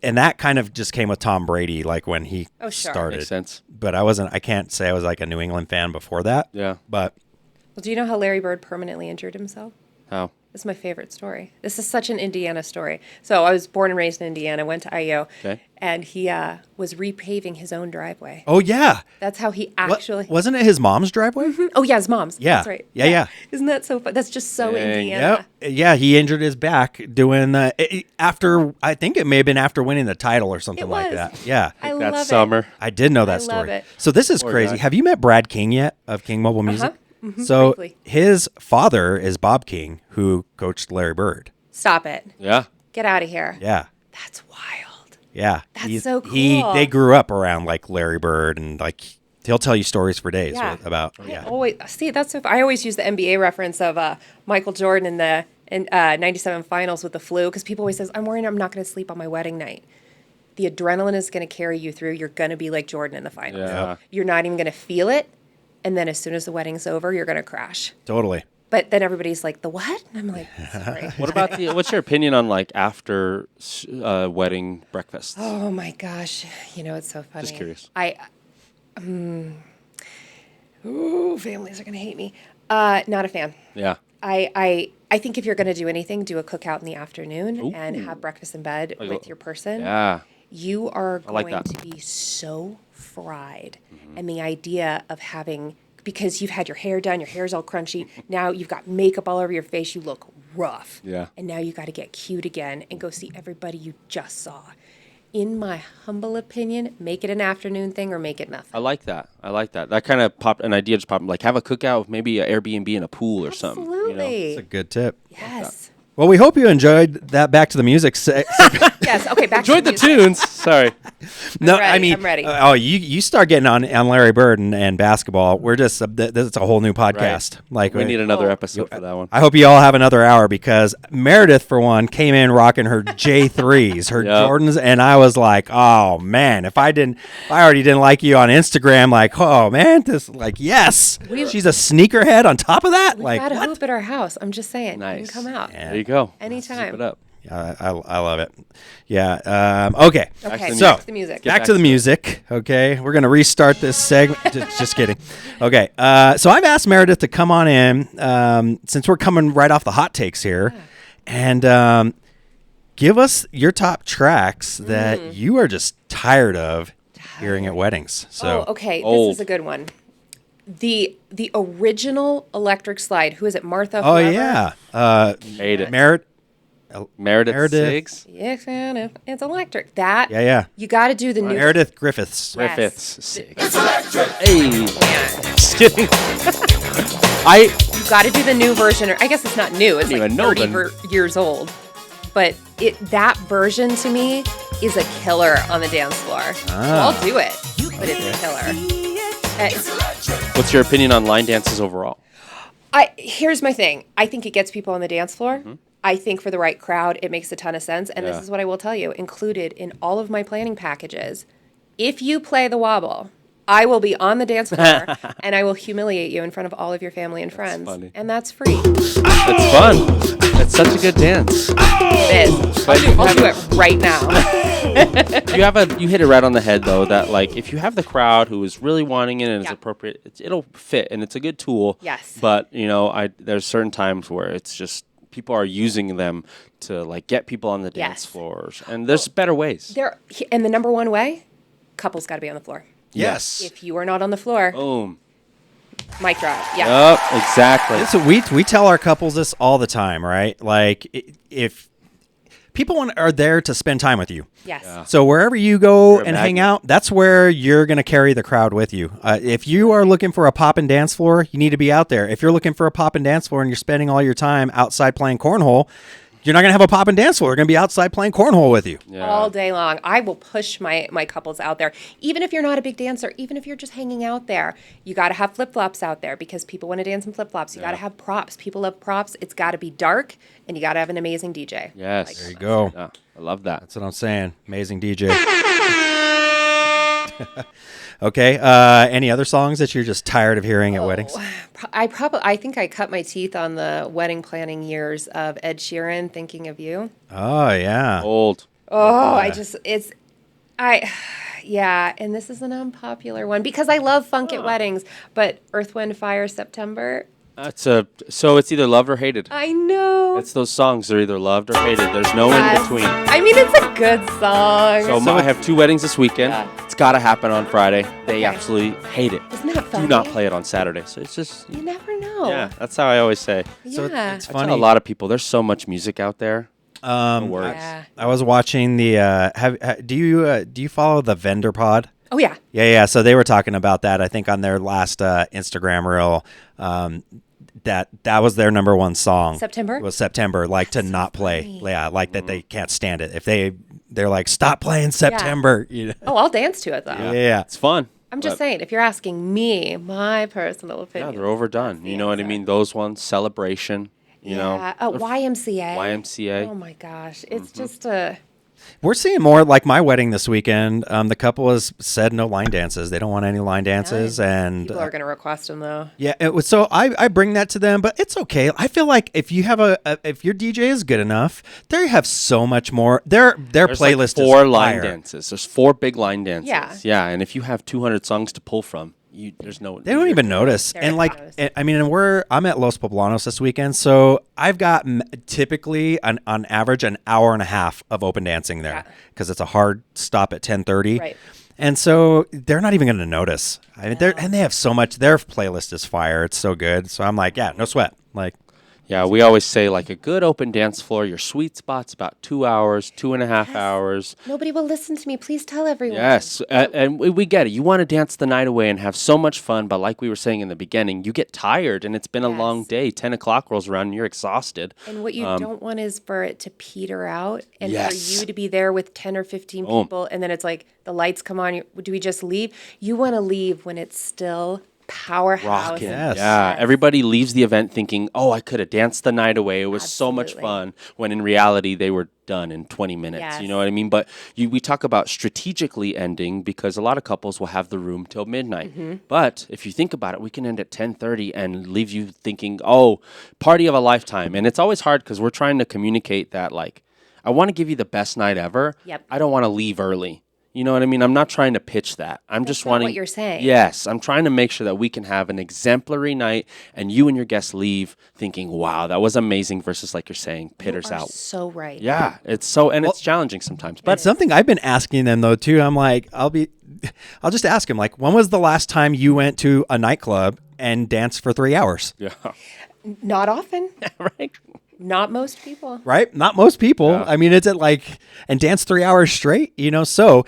and that kind of just came with Tom Brady, like when he Oh, sure. started. Makes sense. But I can't say I was like a New England fan before that. Yeah. But Well, do you know how Larry Bird permanently injured himself? How? This is my favorite story. This is such an Indiana story. So I was born and raised in Indiana, went to IO, Okay. and he was repaving his own driveway. Oh yeah. That's how he What- actually. wasn't it his mom's driveway? Oh yeah, his mom's. Yeah. That's right. Yeah. Isn't that so fun? That's just so Dang. Indiana. Yep. Yeah, he injured his back doing after. I think it may have been after winning the title or something It like was. that. Yeah. I That love summer. I did know that I story. love it. So this is Poor crazy. guy. Have you met Brad King yet of King Mobile Music? So briefly. his father is Bob King, who coached Larry Bird. it. Stop it. Yeah. Get out of here. Yeah. That's wild. Yeah. That's so They cool. grew up around like Larry Bird, and like he'll tell you stories for days Yeah. about. I Yeah. always see that's so. I always use the NBA reference of Michael Jordan in the '97 finals with the flu because people always says I'm worried I'm not going to sleep on my wedding night. The adrenaline is going to carry you through. You're going to be like Jordan in the finals. Yeah. You're not even going to feel it, and then as soon as the wedding's over, you're going to crash. Totally. But then everybody's like, "The what?" And I'm like, "Sorry." What about what's your opinion on like after wedding breakfasts? Oh my gosh, it's so funny. Just curious. Families are gonna hate me. Not a fan. Yeah. I think if you're gonna do anything, do a cookout in the afternoon and have breakfast in bed with your person. Yeah. You are like going that. to be so fried, and the idea of having because you've had your hair done, your hair's all crunchy. Now you've got makeup all over your face. You look rough. Yeah. And now you got to get cute again and go see everybody you just saw. In my humble opinion, make it an afternoon thing or make it nothing. I like that. That kind of popped an idea. Just popped like have a cookout with maybe an Airbnb in a pool or something. You know? Absolutely. That's a good tip. Yes. Well, we hope you enjoyed that Back to the Music. Yes. Okay. Back Enjoyed to the tunes. Sorry. No, ready, I mean, I'm ready. You start getting on Larry Bird and basketball. We're just that's a whole new podcast. Like We need another Oh. episode for that one. I hope you all have another hour because Meredith, for one, came in rocking her J3s, her Yep. Jordans, and I was like, oh man, if I already didn't like you on Instagram, like, oh man, yes, she's a sneakerhead on top of that, We've like, got a what? hoop at our house. I'm just saying. Nice. You can come out. There you go. Anytime. Zip it up. I love it. Yeah. Okay. Okay. So Back to the music. Get back back to the to it. music. Okay, we're gonna restart this segment. just kidding. Okay, so I've asked Meredith to come on in since we're coming right off the hot takes here, and give us your top tracks that you are just tired of hearing at weddings. So Oh, okay. This Old. is a good one. The original electric slide. Who is it? Martha. oh whoever? yeah, Made it. Meredith. Meredith Meredith. Siggs. Yes, I know. It's electric. That. Yeah. You got to do the new. Meredith Griffiths. Yes. Griffiths. Siggs. It's electric. Hey. Just kidding. You got to do the new version. Or I guess it's not new. It's Didn't like even know 30 years old. But that version to me is a killer on the dance floor. So I'll do it, but it's a killer. What's your opinion on line dances overall? Here's my thing. I think it gets people on the dance floor. I think for the right crowd, it makes a ton of sense. And this Yeah. is what I will tell you, included in all of my planning packages. If you play the wobble, I will be on the dance floor and I will humiliate you in front of all of your family and friends. funny. And that's free. It's fun. It's such a good dance. It is. But you I'll do it right now. You hit it right on the head though. That like if you have the crowd who is really wanting it and it's Yeah. appropriate, it'll fit and it's a good tool. Yes. But there's certain times where it's just people are using them to like get people on the dance Yes. floors, and there's better ways. And the number one way, couples got to be on the floor. Yes. If you are not on the floor, Boom. mic drop. Yeah. Yep. Exactly. So we tell our couples this all the time, right? Like if people are there to spend time with you. Yes. So wherever you go You're a and hang magnet. out, that's where you're going to carry the crowd with you. If you are looking for a pop and dance floor, you need to be out there. If you're looking for a pop and dance floor and you're spending all your time outside playing cornhole, you're not going to have a pop and dance floor. You're going to be outside playing cornhole with you. Yeah. All day long. I will push my couples out there. Even if you're not a big dancer, even if you're just hanging out there, you got to have flip-flops out there because people want to dance in flip-flops. You got to have props. People love props. It's got to be dark, and you got to have an amazing DJ. Yes. There you go. Yeah, I love that. That's what I'm saying. Amazing DJ. Okay. Any other songs that you're just tired of hearing at weddings? I think I cut my teeth on the wedding planning years of Ed Sheeran, Thinking of You. Oh, yeah. Old. Oh, yeah, and this is an unpopular one because I love funk at weddings, but Earth, Wind, Fire, September, So it's either loved or hated. I know. It's those songs. They're either loved or hated. There's no in Yes. between. I mean, it's a good song. So I have 2 weddings this weekend. Yeah. It's got to happen on Friday. They Okay. absolutely hate it. Isn't that funny? Do not play it on Saturday. So it's just, You never know. yeah, that's how I always say. So Yeah. it's I tell funny. a lot of people, there's so much music out there. No words. Yeah. I was watching the. Do you follow the Vendor Pod? Oh, yeah. Yeah. So they were talking about that. I think on their last Instagram reel, that was their number one song. September? It was September, like to not play. funny. Yeah, like that they can't stand it. If they're like, stop playing September. You know? Oh, I'll dance to it, though. Yeah. It's fun. I'm just but, saying, if you're asking me, my personal Yeah, opinion. they're overdone. You know what I mean? Those ones, Celebration, you know. YMCA. YMCA. Oh, my gosh. It's just a... We're seeing more like my wedding this weekend. The couple has said no line dances. They don't want any line dances, and People are going to request them, though. yeah, it was, so I bring that to them, but it's okay. I feel like if you have if your DJ is good enough, they have so much more. Their There's playlist like 4 is line fire. dances. There's 4 big line dances. Yeah. Yeah, and if you have 200 songs to pull from, there's no. They don't even notice. They're And not like, noticing. I mean, I'm at Los Poblanos this weekend, so I've got typically on average an hour and a half of open dancing there because it's a hard stop at 10:30. Right. And so they're not even going to notice. I mean, and they have so much. Their playlist is fire. It's so good. So I'm like, yeah, no sweat. Like, Yeah, we always say like a good open dance floor, your sweet spot's about 2 hours, 2.5 hours. Nobody will listen to me. Please tell everyone. Yes, and we get it. You want to dance the night away and have so much fun, but like we were saying in the beginning, you get tired and it's been a long Yes. day. 10 o'clock rolls around and you're exhausted. And what you don't want is for it to peter out and Yes. for you to be there with 10 or 15 people and then it's like the lights come on. Do we just leave? You want to leave when it's still powerhouse. Rocking. Yes. Yeah, everybody leaves the event thinking, oh, I could have danced the night away. It was so much Absolutely. fun. When in reality, they were done in 20 minutes. Yes. You know what I mean? But we talk about strategically ending because a lot of couples will have the room till midnight. But if you think about it, we can end at 10:30 and leave you thinking, oh, party of a lifetime. And it's always hard because we're trying to communicate that, like, I want to give you the best night ever. Yep. I don't want to leave early. You know what I mean? I'm not trying to pitch that. I'm just not wanting what you're saying. Yes, I'm trying to make sure that we can have an exemplary night and you and your guests leave thinking, "Wow, that was amazing," versus like you're saying, pitters You are out. so right. Yeah, it's so it's challenging sometimes. but But something I've been asking them though too. I'm like, I'll just ask them like, when was the last time you went to a nightclub and danced for 3 hours? yeah, Not often. right. Not most people. Right? Not most people. Yeah. I mean, it's at like, and dance 3 hours straight, you know? So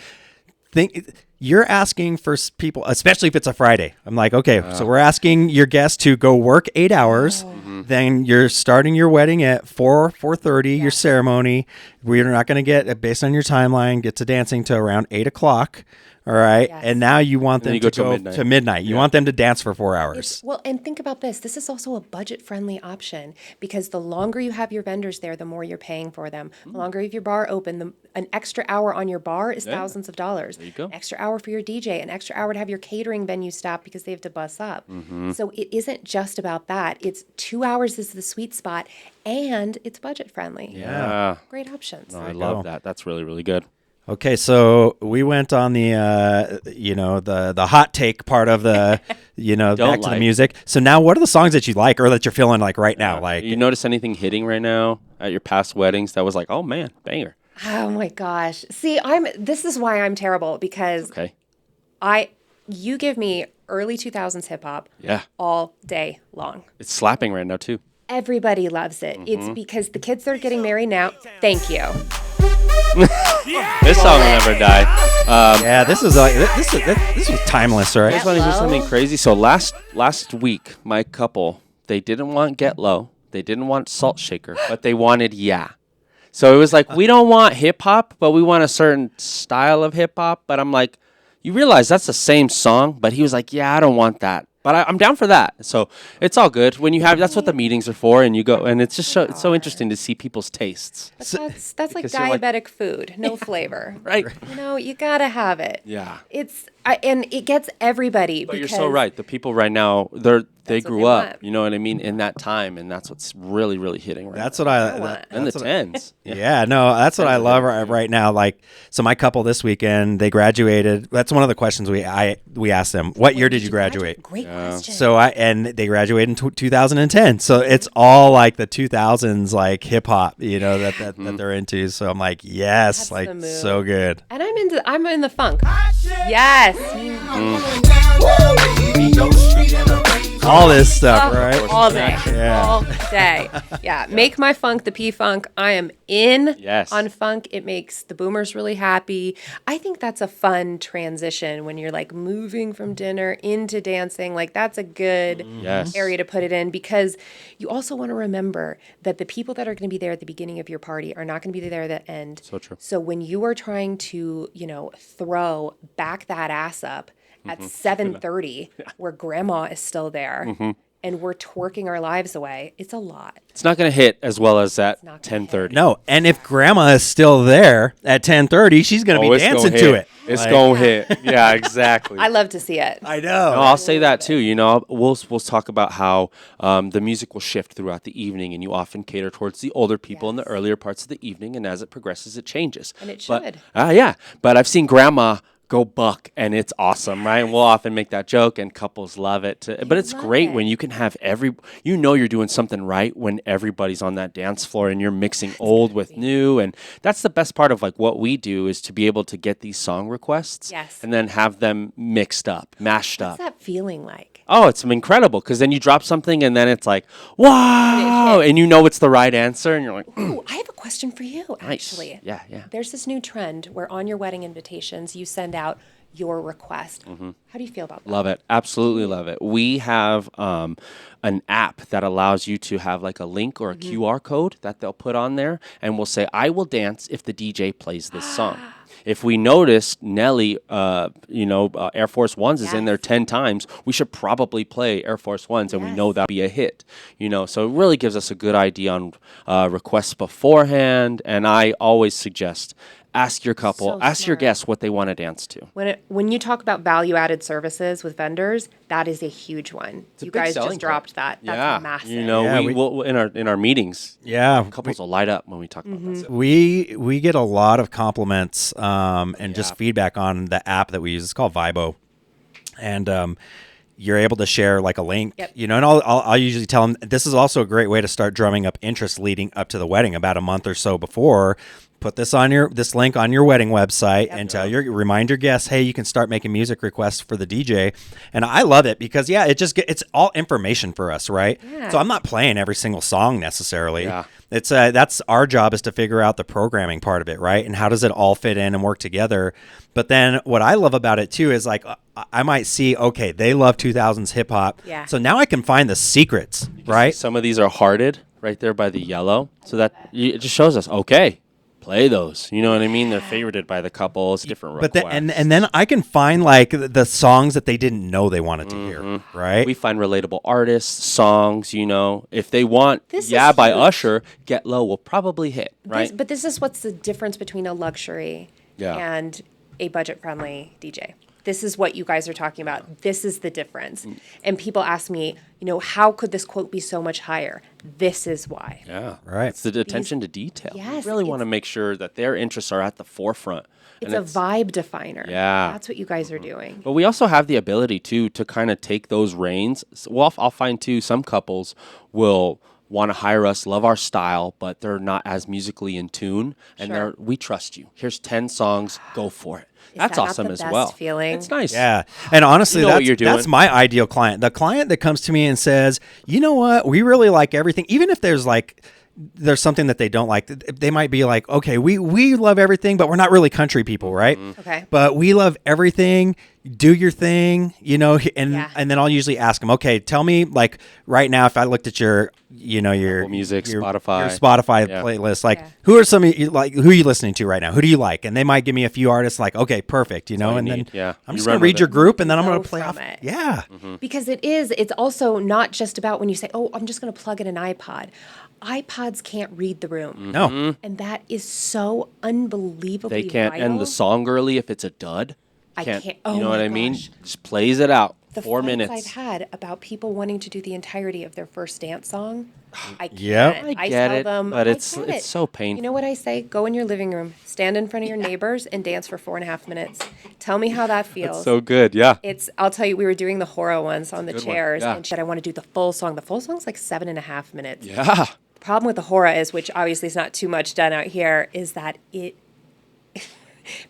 you're asking for people, especially if it's a Friday. I'm like, okay, so we're asking your guests to go work 8 hours. Then you're starting your wedding at 4:30, your ceremony. We're not going to get, based on your timeline, get to dancing to around 8 o'clock. All right. Yes. And now you want them then you to go till go midnight. to midnight. You want them to dance for 4 hours. Well, and think about this. This is also a budget-friendly option because the longer you have your vendors there, the more you're paying for them. The longer you have your bar open, an extra hour on your bar is thousands of dollars. There you go. An extra hour for your DJ, an extra hour to have your catering venue stop because they have to bus up. So it isn't just about that. It's 2 hours is the sweet spot, and it's budget-friendly. Yeah. Great options. No, I love that. That's really, really good. Okay, so we went on the the hot take part of the back to the like. music. So now, what are the songs that you like or that you're feeling like right now? Like, You notice anything hitting right now at your past weddings that was like, oh man, banger. Oh my gosh. See, this is why I'm terrible because Okay. you give me early 2000s hip hop Yeah. all day long. It's slapping right now too. Everybody loves it. It's because the kids that are getting married now, thank you. This song will never die. yeah, this is timeless, I right? just want to hear something crazy. So last week, my couple, they didn't want Get Low, they didn't want Salt Shaker, but they wanted Yeah. So it was like, we don't want hip hop, but we want a certain style of hip hop. But I'm like, you realize that's the same song. But he was like, yeah, I don't want that. But I'm down for that. So it's all good. When you have, that's what the meetings are for. And you go, and it's just it's so interesting to see people's tastes. But that's like because you're like- diabetic food, no flavor. Right. You gotta have it. Yeah. And it gets everybody. But you're so right. The people right now, They That's what grew they up, want. you know what I mean, in that time, and that's what's really, really hitting right That's now. what And the tens. Yeah, no, that's what I love right now. Like, so my couple this weekend, they graduated. That's one of the questions we asked them. What year did you graduate? Great question. So they graduated in 2010. So it's all like the 2000s, like hip hop, that they're into. So I'm like, yes, That's like the move. so good. And I'm in the funk. Yes. All this stuff, right? All day. Yeah. All day. Yeah. Make my funk the P-Funk. I am in Yes. on funk. It makes the boomers really happy. I think that's a fun transition when you're like moving from dinner into dancing. Like that's a good Yes. area to put it in, because you also want to remember that the people that are going to be there at the beginning of your party are not going to be there at the end. So true. So when you are trying to, throw back that ass up at 7:30 where grandma is still there and we're twerking our lives away, it's a lot. It's not going to hit as well as at not gonna 10:30. No, and if grandma is still there at 10:30, she's going to be it's gonna dancing hit. to it. It's Like, going to hit. Yeah, exactly. I love to see it. I know. No, I'll say that too. We'll talk about how the music will shift throughout the evening, and you often cater towards the older people in the earlier parts of the evening, and as it progresses, it changes. And it But, should. Yeah, but I've seen grandma go buck, and it's awesome, right? And we'll often make that joke, and couples love it. But it's love great it. when you can have you're doing something right when everybody's on that dance floor, and you're mixing old with new, and that's the best part of like what we do is to be able to get these song requests, Yes. and then have them mixed up, mashed up. What's that feeling like? Oh, it's incredible because then you drop something and then it's like, wow, and you know it's the right answer, and you're like, Ooh, I have a question for you, nice. actually. Yeah. There's this new trend where on your wedding invitations, you send out your request. How do you feel about that? Love it. Absolutely love it. We have an app that allows you to have like a link or a QR code that they'll put on there, and we'll say, I will dance if the DJ plays this song. If we notice Nelly, Air Force Ones is in there 10 times, we should probably play Air Force Ones, and we know that'll be a hit. So it really gives us a good idea on requests beforehand. And I always suggest ask your couple, So ask your smart. guests what they want to dance to. When you talk about value-added services with vendors, that is a huge one. a You big guys selling just dropped that. That's massive. Yeah, we'll in our meetings, Yeah, couples will light up when we talk about that. we get a lot of compliments and just feedback on the app that we use. It's called Vibo, and you're able to share like a link, Yep. and I'll usually tell them this is also a great way to start drumming up interest leading up to the wedding about a month or so before. Put this link on your wedding website and remind your guests, hey, you can start making music requests for the DJ. And I love it because it's all information for us, right? Yeah. So I'm not playing every single song necessarily. Yeah. It's that's our job is to figure out the programming part of it, right? And how does it all fit in and work together? But then what I love about it too is like I might see, okay, they love 2000s hip hop. Yeah. So now I can find the secrets, right? Some of these are hearted right there by the yellow, so that it just shows us, okay, play those. You know what I mean? They're favorited by the couple. It's different But requests. and then I can find like the songs that they didn't know they wanted to hear, right? We find relatable artists, songs, if they want This Yeah is by huge. Usher, Get Low will probably hit, right? But this is what's the difference between a luxury Yeah. and a budget-friendly DJ. This is what you guys are talking about. This is the difference. And people ask me, how could this quote be so much higher? This is why. Yeah. Right. It's the attention to detail. Yes, We really want to it's- make sure that their interests are at the forefront. It's And a vibe definer. Yeah. That's what you guys are doing. But we also have the ability to kind of take those reins. Well, I'll find too, some couples will want to hire us, love our style, but they're not as musically in tune. And Sure. we trust you. Here's 10 songs, go for it. That's that not awesome the as best well. feeling? It's nice. Yeah. And honestly, You know what that's, you're doing. that's my ideal client. The client that comes to me and says, you know what, we really like everything. Even if there's something that they don't like, they might be like, okay, we love everything, but we're not really country people, right? Okay. But we love everything. Do your thing, and Yeah. and then I'll usually ask them, okay, tell me like right now if I looked at your Apple Music, Spotify. your Spotify Yeah. playlist, like Yeah. who are some of you, like who are you listening to right now? Who do you like? And they might give me a few artists like, okay, perfect, all you and then need. Yeah. I'm You just run gonna with read your it. group and then I'm gonna Go play from off. it. Yeah. Because it's also not just about when you say, oh, I'm just going to plug in an iPod. iPods can't read the room. No. And that is so unbelievably They can't vital. end the song early if it's a dud. I can't- You oh know what my I mean? gosh. Just plays it out. The 4 fights minutes. I've had about people wanting to do the entirety of their first dance song. I can't. Yep. I I get tell it, them, but I it's get it. so painful. You know what I say? Go in your living room, stand in front of your neighbors, and dance for 4.5 minutes. Tell me how that feels. So good, yeah. I'll tell you, we were doing the horror ones on the good one, chairs, yeah. and she said, I want to do the full song. The full song's like 7.5 minutes. Yeah. The problem with the horror is, which obviously is not too much done out here, is that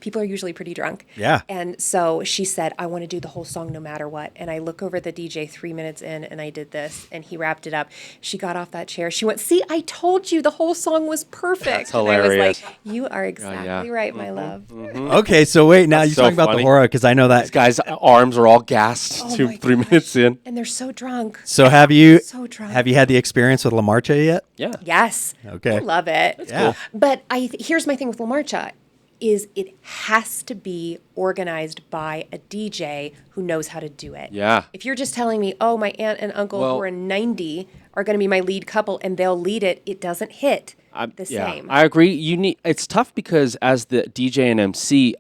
people are usually pretty drunk. Yeah. And so she said, I want to do the whole song no matter what. And I look over at the DJ 3 minutes in, and I did this, and he wrapped it up. She got off that chair. She went, see, I told you the whole song was perfect. That's and I was hilarious. like, you are exactly right, my love. Okay, so wait, now you're so talking about the funny. horror because I know that. These guys' arms are all gassed Oh 2 my 3 gosh. minutes in. And they're so drunk. So have you So drunk. have you had the experience with La Marcha yet? Yeah. Yes. Okay. I love it. Yeah. But here's my thing with La Marcha is it has to be organized by a DJ who knows how to do it. Yeah. If you're just telling me, oh, my aunt and uncle Well- who are 90 are going to be my lead couple and they'll lead it, it doesn't hit the same. I agree. It's tough because as the DJ and MC,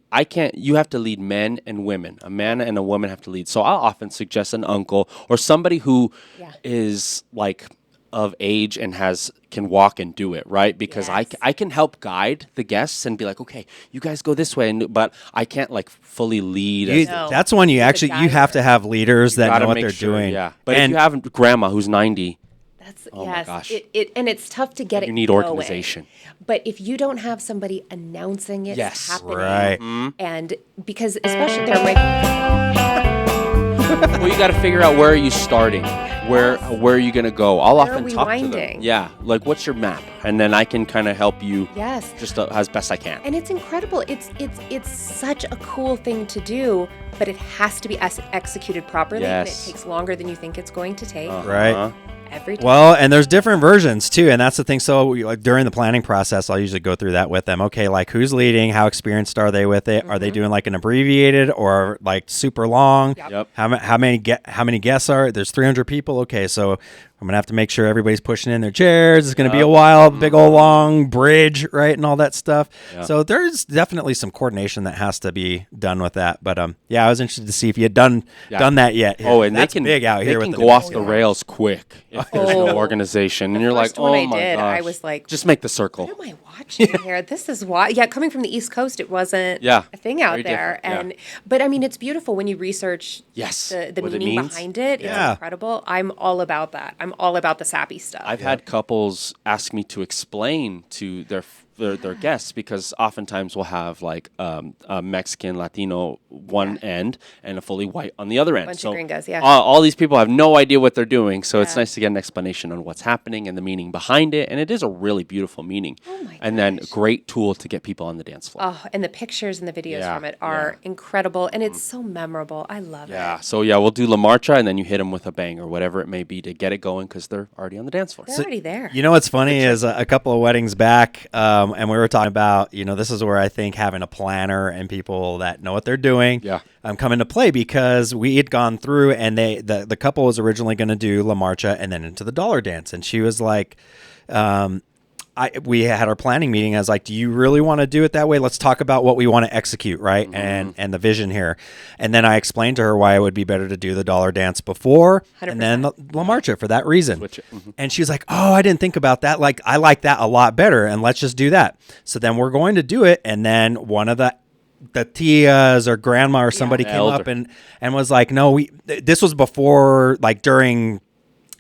you have to lead men and women. A man and a woman have to lead. So I'll often suggest an uncle or somebody who is like of age and can walk and do it, right? Because Yes. I can help guide the guests and be like, okay, you guys go this way, but I can't like fully lead. No. That's when you You're the actually you have guider. to have leaders that Gotta know what make they're sure, doing. Yeah, but and if you have grandma who's 90, That's Oh my yes. gosh. And it's tough to get it. You need going. organization. But if you don't have somebody announcing it's Yes. happening, Right. and because especially there might well, you got to figure out where are you starting, where are you gonna go. I'll Where are often we talk to them. winding? Yeah, like what's your map, and then I can kind of help you. Yes. Just as best I can. And it's incredible. It's such a cool thing to do, but it has to be executed properly, and it Yes. takes longer than you think it's going to take Right. every time. Well, and there's different versions too, and that's the thing. So, like during the planning process, I'll usually go through that with them. Okay, like who's leading? How experienced are they with it? Are they doing like an abbreviated or like super long? Yep. How many guests are? There's 300 people. Okay, so I'm gonna have to make sure everybody's pushing in their chairs. It's gonna be a while, big old long bridge, right, and all that stuff. Yeah. So there's definitely some coordination that has to be done with that. But yeah, I was interested to see if you had done that yet. Oh, and that's they can big out here. They with can the go off the rails quick if there's no Oh. organization, and you're like, first one oh I my did, I gosh. was like, just make the circle. What am I watching here? This is why. Yeah, coming from the East Coast, it wasn't Yeah, a thing out very there. different, yeah. But I mean, it's beautiful when you research Yes, the what it meaning means. behind it. Yeah. It's incredible. I'm all about that. I'm all about the sappy stuff. I've had couples ask me to explain to their guests because oftentimes we'll have like a Mexican, Latino one end and a fully white on the other end. Bunch of gringos, yeah. All these people have no idea what they're doing, so it's Yeah. nice to get an explanation on what's happening and the meaning behind it. And it is a really beautiful meaning. Oh my and then a gosh. great tool to get people on the dance floor. Oh, and the pictures and the videos Yeah, from it are incredible, and it's so memorable. I love Yeah. it. So we'll do La Marcha, and then you hit them with a bang or whatever it may be to get it going because they're already on the dance floor. They're already there. You know what's funny is a couple of weddings back, and we were talking about, this is where I think having a planner and people that know what they're doing come into play because we had gone through and the couple was originally going to do La Marcha and then into the dollar dance. And she was like, we had our planning meeting. I was like, do you really want to do it that way? Let's talk about what we want to execute, right? And the vision here. And then I explained to her why it would be better to do the dollar dance before 100%. and then La Marcha for that reason. Switch it. Mhm. And she's like, oh, I didn't think about that. Like, I like that a lot better. And let's just do that. So then we're going to do it. And then one of the tias or grandma or somebody came Elder. up and was like, no, this was before, like during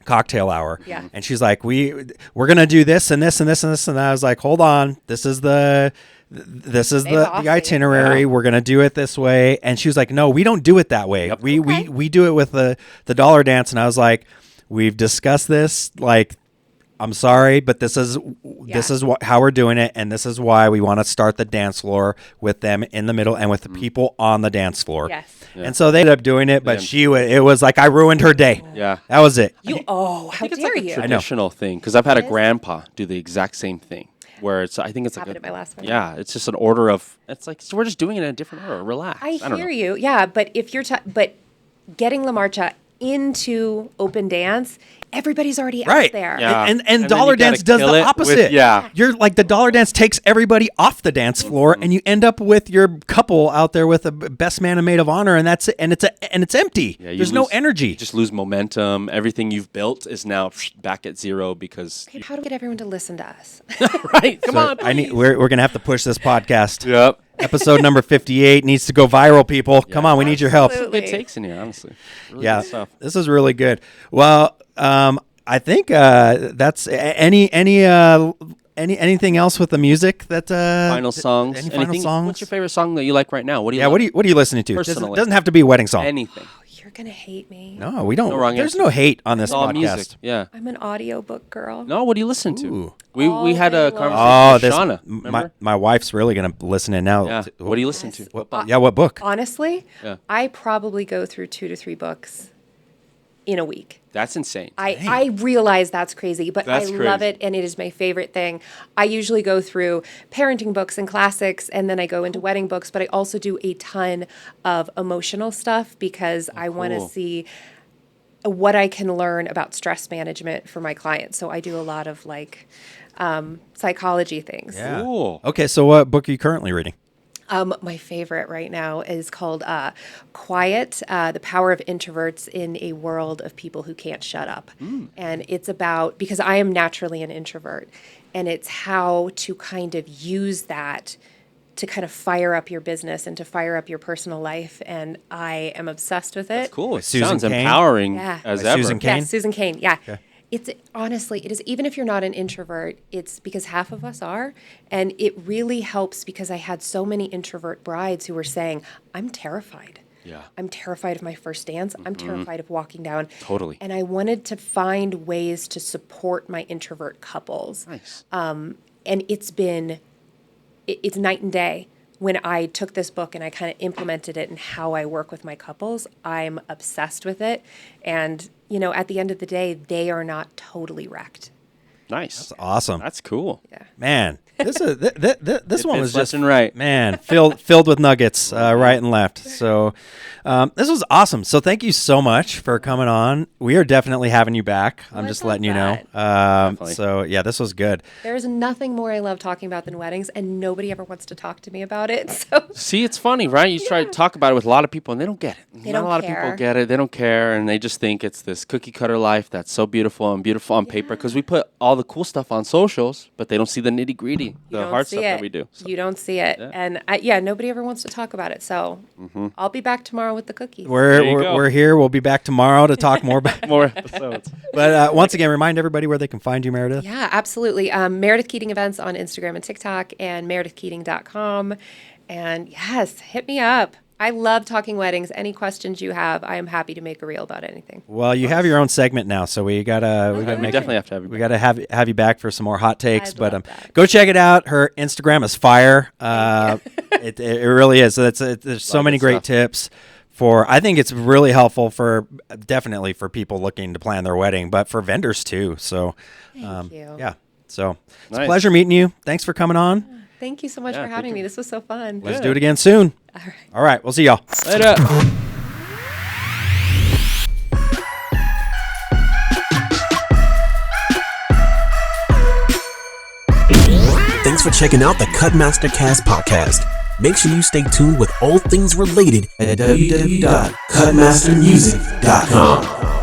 cocktail hour. Yeah. And she's like, we're going to do this and this and this and this. And I was like, hold on. This is the bossy. itinerary. We're going to do it this way. And she was like, no, we don't do it that way. Yep. We do it with the dollar dance. And I was like, we've discussed this. Like, I'm sorry, but this is how we're doing it, and this is why we want to start the dance floor with them in the middle and with the people on the dance floor. Yes. And so they ended up doing it, but Yeah. it was like I ruined her day. Yeah. That was it. How It's dare like a you? traditional thing because I've had a It is. grandpa do the exact same thing where I think it's like Happened at my last one. Yeah, it's just an order of it's like so we're just doing it in a different order. Relax. I don't know. hear you. Yeah, but if you're but getting La Marcha into open dance everybody's already Right. out there. Yeah. And And then dollar you gotta dance does kill the it with- opposite. yeah. You're like the dollar dance takes everybody off the dance floor, and you end up with your couple out there with a best man and maid of honor, and that's it. And it's empty. Yeah, you There's no lose- energy. You just lose momentum. Everything you've built is now back at zero because. Okay, how to get everyone to listen to us? Right. Come So on. we're gonna have to push this podcast. Yep. Episode number 58 needs to go viral, people. Come on, we need your help. Absolutely. Good takes in here, honestly. Really Yeah, good stuff. this is really good. Well, I think that's anything else with the music that Final songs. Any final Anything? songs? What's your favorite song that you like right now? What do you? Yeah, like? what are you listening to? Personally. Doesn't have to be a wedding song. Anything. You're gonna hate me. No, we don't. No wrong There's answer. no hate on this It's all podcast. music. Yeah. I'm an audiobook girl. No, what do you listen to? Ooh. We had All a day conversation long. Oh, with this Shauna. my Remember? my wife's really gonna listen in now. Yeah. What do you listen to? What book? Honestly, Yeah. I probably go through 2 to 3 books in a week. That's insane. I realize that's crazy, but That's I love crazy. it, and it is my favorite thing. I usually go through parenting books and classics, and then I go into wedding books, but I also do a ton of emotional stuff because I want to cool. see what I can learn about stress management for my clients. So I do a lot of like psychology things. Yeah. Cool. Okay, so what book are you currently reading? My favorite right now is called Quiet, The Power of Introverts in a World of People Who Can't Shut Up. And it's about, because I am naturally an introvert, and it's how to kind of use that to kind of fire up your business and to fire up your personal life. And I am obsessed with it. That's cool. It Susan sounds Cain? empowering Yeah. as By ever. Susan Cain? Yeah, Susan Cain. Yeah. It's honestly, it is, even if you're not an introvert, it's because half of us are. And it really helps because I had so many introvert brides who were saying, I'm terrified. Yeah. I'm terrified of my first dance. I'm terrified of walking down. Totally. And I wanted to find ways to support my introvert couples. Nice. And it's been, it's night and day. When I took this book and I kind of implemented it in how I work with my couples, I'm obsessed with it. And, you know, at the end of the day, they are not totally wrecked. Nice. Awesome. That's cool. Yeah. Man, this is this one fits was left just and right. Man, filled with nuggets, right and left. So, this was awesome. So, thank you so much for coming on. We are definitely having you back. I'm I just love letting you know. that. Definitely. So, yeah, this was good. There's nothing more I love talking about than weddings, and nobody ever wants to talk to me about it. So See, it's funny, right? You try to talk about it with a lot of people, and they don't get it. They Not don't a lot of care. people get it. They don't care, and they just think it's this cookie cutter life that's so beautiful on paper. Because we put all the cool stuff on socials, but they don't see the nitty gritty, you the don't hard see stuff it. that we do. So. You don't see it. And nobody ever wants to talk about it. So I'll be back tomorrow with the cookies. There you go. We're here. We'll be back tomorrow to talk more about. More episodes. But once again, remind everybody where they can find you, Meredith. Yeah, absolutely. Meredith Keating Events on Instagram and TikTok, and meredithkeating.com. And yes, hit me up. I love talking weddings. Any questions you have, I am happy to make a reel about anything. Well, you have your own segment now, so we gotta We make definitely have to have you. we gotta have you back for some more hot takes. I'd But love that. go check it out. Her Instagram is fire. It really is. So there's so Lot of many good great stuff. tips. I think it's really helpful for definitely for people looking to plan their wedding, but for vendors too. So, Thank you. yeah. So it's a Nice. pleasure meeting you. Thanks for coming on. Thank you so much Yeah, for having thank me. you. This was so fun. Let's do it again soon. All right. All right. We'll see y'all. Later. Thanks for checking out the Cutmaster Cast podcast. Make sure you stay tuned with all things related at www.cutmastermusic.com.